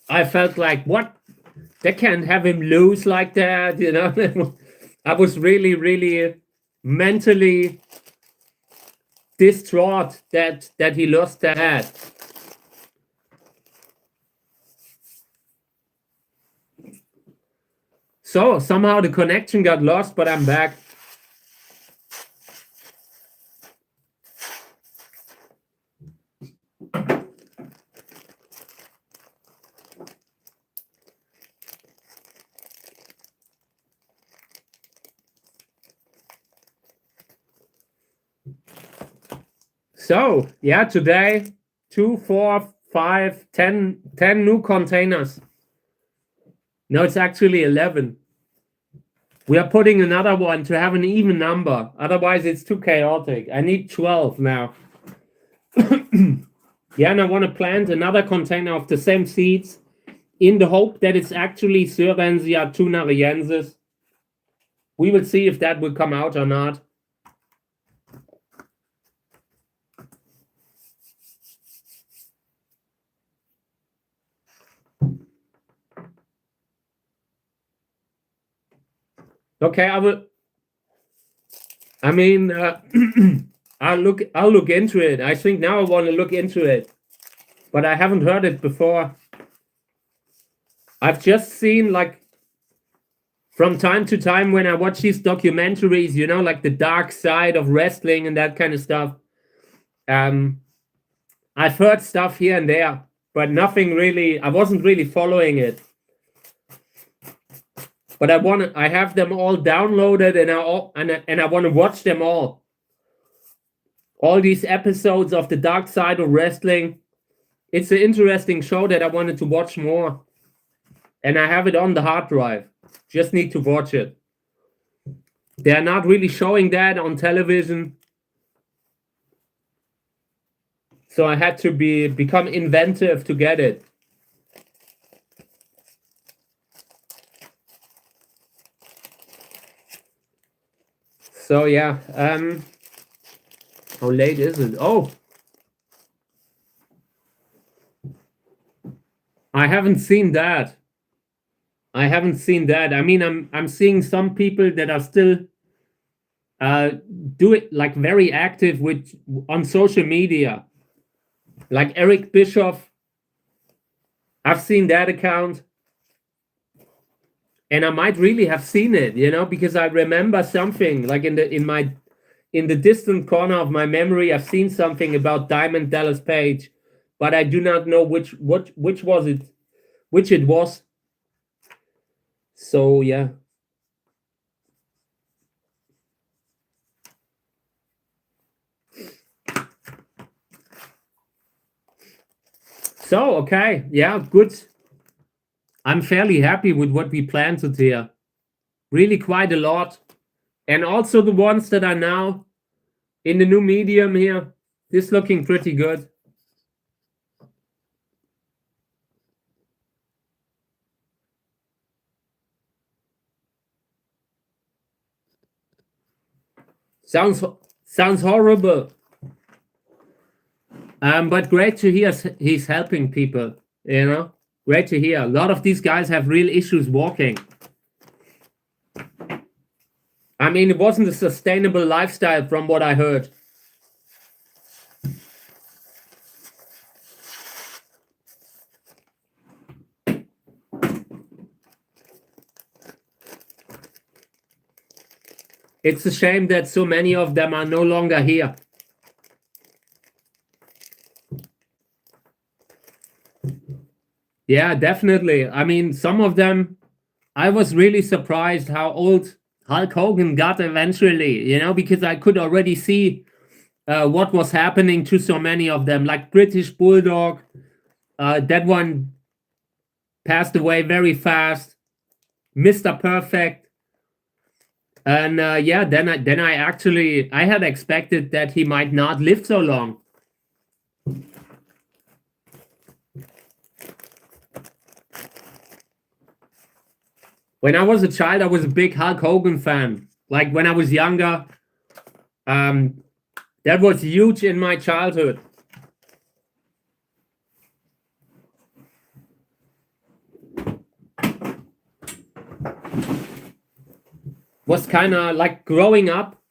I felt like, what? They can't have him lose like that, you know? I was really, really mentally distraught that he lost that. So somehow the connection got lost, but I'm back. So yeah, today 2, 4, 5, 10 new containers. No, it's actually 11. We are putting another one to have an even number. Otherwise, it's too chaotic. I need 12 now. Yeah, and I want to plant another container of the same seeds in the hope that it's actually Syrensia tunariensis. We will see if that will come out or not. Okay, I will. I mean, I'll look into it. I think now I want to look into it, but I haven't heard it before. I've just seen, like, from time to time when I watch these documentaries, you know, like the dark side of wrestling and that kind of stuff. I've heard stuff here and there, but nothing really. I wasn't really following it. But I have them all downloaded, and I want to watch them all. All these episodes of the dark side of wrestling. It's an interesting show that I wanted to watch more. And I have it on the hard drive. Just need to watch it. They're not really showing that on television. So I had to become inventive to get it. So yeah, how late is it? Oh, I haven't seen that. I haven't seen that. I mean, I'm seeing some people that are still do it like very active with on social media, like Eric Bischoff. I've seen that account, and I might really have seen it, you know, because I remember something like in the distant corner of my memory, I've seen something about Diamond Dallas Page, but I do not know which was it, which it was. So yeah. So okay, yeah, good. I'm fairly happy with what we planted here. Really quite a lot. And also the ones that are now in the new medium here, this looking pretty good. Sounds horrible. But great to hear he's helping people, you know? Great to hear. A lot of these guys have real issues walking. I mean, it wasn't a sustainable lifestyle from what I heard. It's a shame that so many of them are no longer here. Yeah, definitely. I mean, some of them, I was really surprised how old Hulk Hogan got eventually, you know, because I could already see what was happening to so many of them, like British Bulldog. That one passed away very fast. Mr. Perfect. And yeah, then I had expected that he might not live so long. When I was a child, I was a big Hulk Hogan fan. Like when I was younger, that was huge in my childhood. Was kind of like growing up.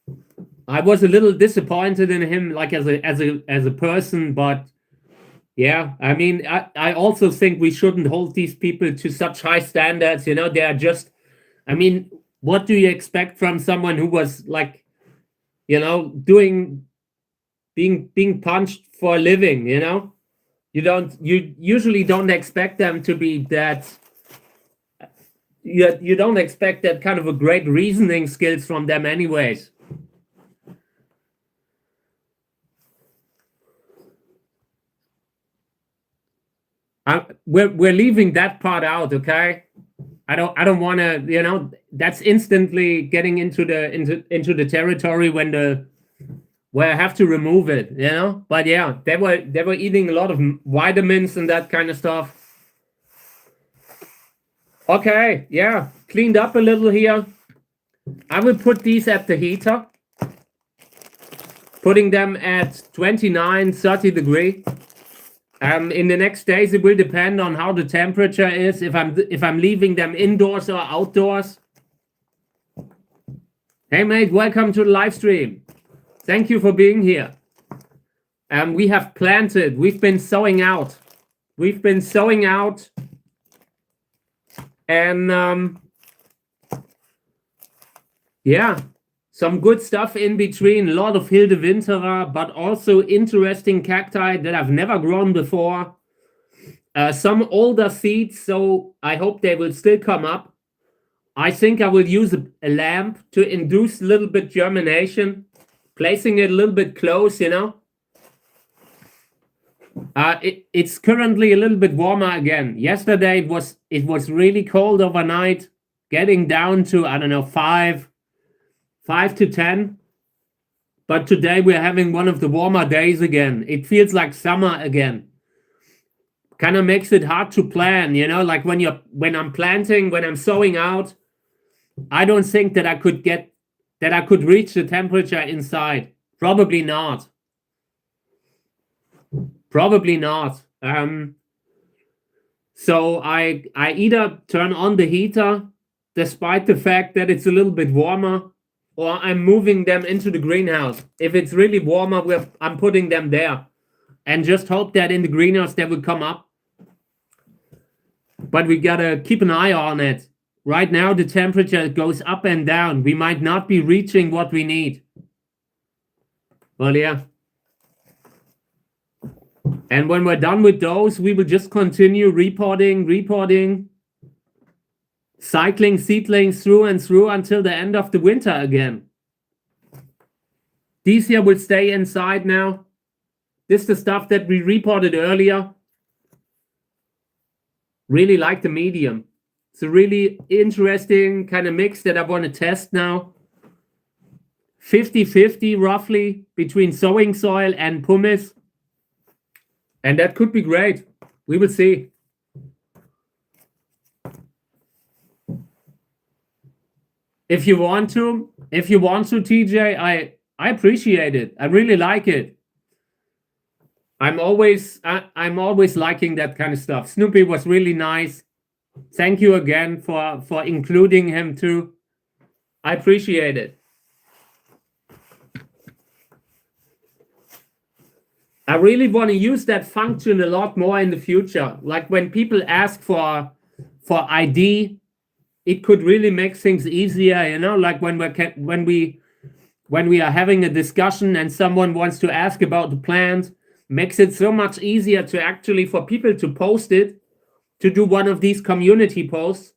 I was a little disappointed in him, like as a person, but yeah, I mean, I also think we shouldn't hold these people to such high standards. You know, they are just. I mean, what do you expect from someone who was like, you know, being punched for a living? You know, you usually don't expect them to be that. You don't expect that kind of a great reasoning skills from them, anyways. We're leaving that part out, okay? I don't want to, you know, that's instantly getting into the territory where I have to remove it, you know. But yeah, they were eating a lot of vitamins and that kind of stuff. Okay, yeah, cleaned up a little here. I will put these at the heater, putting them at 29, 30 degree. In the next days, it will depend on how the temperature is. If I'm leaving them indoors or outdoors. Hey mate, welcome to the live stream. Thank you for being here. We have planted. We've been sowing out. And yeah, some good stuff in between. A lot of Hilde Winterer, but also interesting cacti that I've never grown before. Some older seeds, so I hope they will still come up. I think I will use a lamp to induce a little bit germination, placing it a little bit close, you know. It's currently a little bit warmer again. Yesterday it was really cold overnight, getting down to, I don't know, 5. 5 to 10. But today we're having one of the warmer days again. It feels like summer again. Kind of makes it hard to plan, you know, like when I'm planting, when I'm sowing out, I don't think that I could reach the temperature inside. Probably not. Probably not. So I either turn on the heater, despite the fact that it's a little bit warmer, or I'm moving them into the greenhouse. If it's really warmer, I'm putting them there, and just hope that in the greenhouse they will come up. But we gotta keep an eye on it. Right now, the temperature goes up and down. We might not be reaching what we need. Well, yeah. And when we're done with those, we will just continue repotting, cycling seedlings through and through until the end of the winter again. These here will stay inside now. This is the stuff that we repotted earlier. Really like the medium. It's a really interesting kind of mix that I want to test now. 50-50 roughly between sowing soil and pumice. And that could be great. We will see. If you want to, TJ, I appreciate it. I really like it. I'm always liking that kind of stuff. Snoopy was really nice. Thank you again for including him too. I appreciate it. I really want to use that function a lot more in the future. Like when people ask for ID, it could really make things easier, you know, like when we are having a discussion and someone wants to ask about the plant, makes it so much easier to actually for people to post it, to do one of these community posts,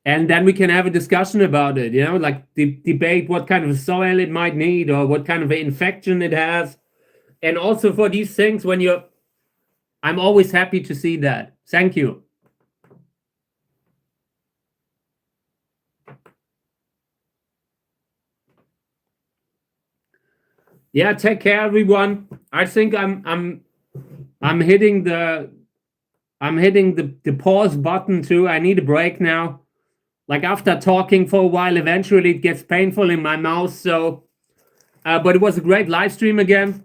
and then we can have a discussion about it, you know, like debate what kind of soil it might need or what kind of an infection it has. And also for these things, I'm always happy to see that. Thank you. Yeah, take care, everyone. I think I'm hitting the pause button too. I need a break now. Like after talking for a while, eventually it gets painful in my mouth. So, but it was a great live stream again.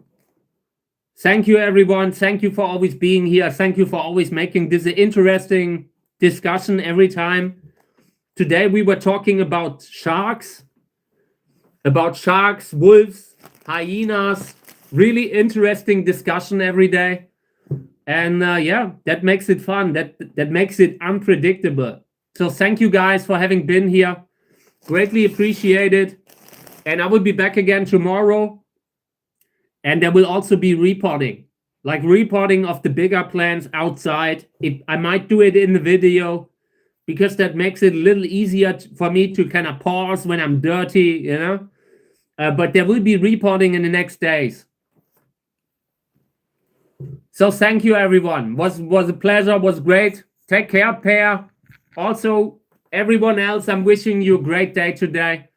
Thank you, everyone. Thank you for always being here. Thank you for always making this an interesting discussion every time. Today we were talking about sharks, wolves, hyenas. Really interesting discussion every day. And yeah, that makes it fun. That makes it unpredictable. So thank you guys for having been here. Greatly appreciated. And I will be back again tomorrow. And there will also be reporting of the bigger plants outside. I might do it in the video because that makes it a little easier for me to kind of pause when I'm dirty, you know. But there will be reporting in the next days. So thank you, everyone. Was a pleasure. Was great. Take care, pair. Also, everyone else, I'm wishing you a great day today.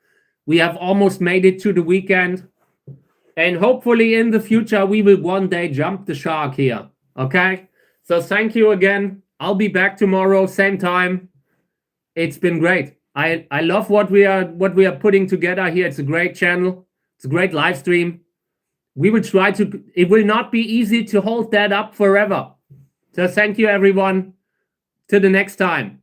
We have almost made it to the weekend. And hopefully in the future, we will one day jump the shark here. Okay? So thank you again. I'll be back tomorrow, same time. It's been great. I love what we are putting together here. It's a great channel. It's a great live stream. We will try to, it will not be easy to hold that up forever. So thank you, everyone. Till the next time.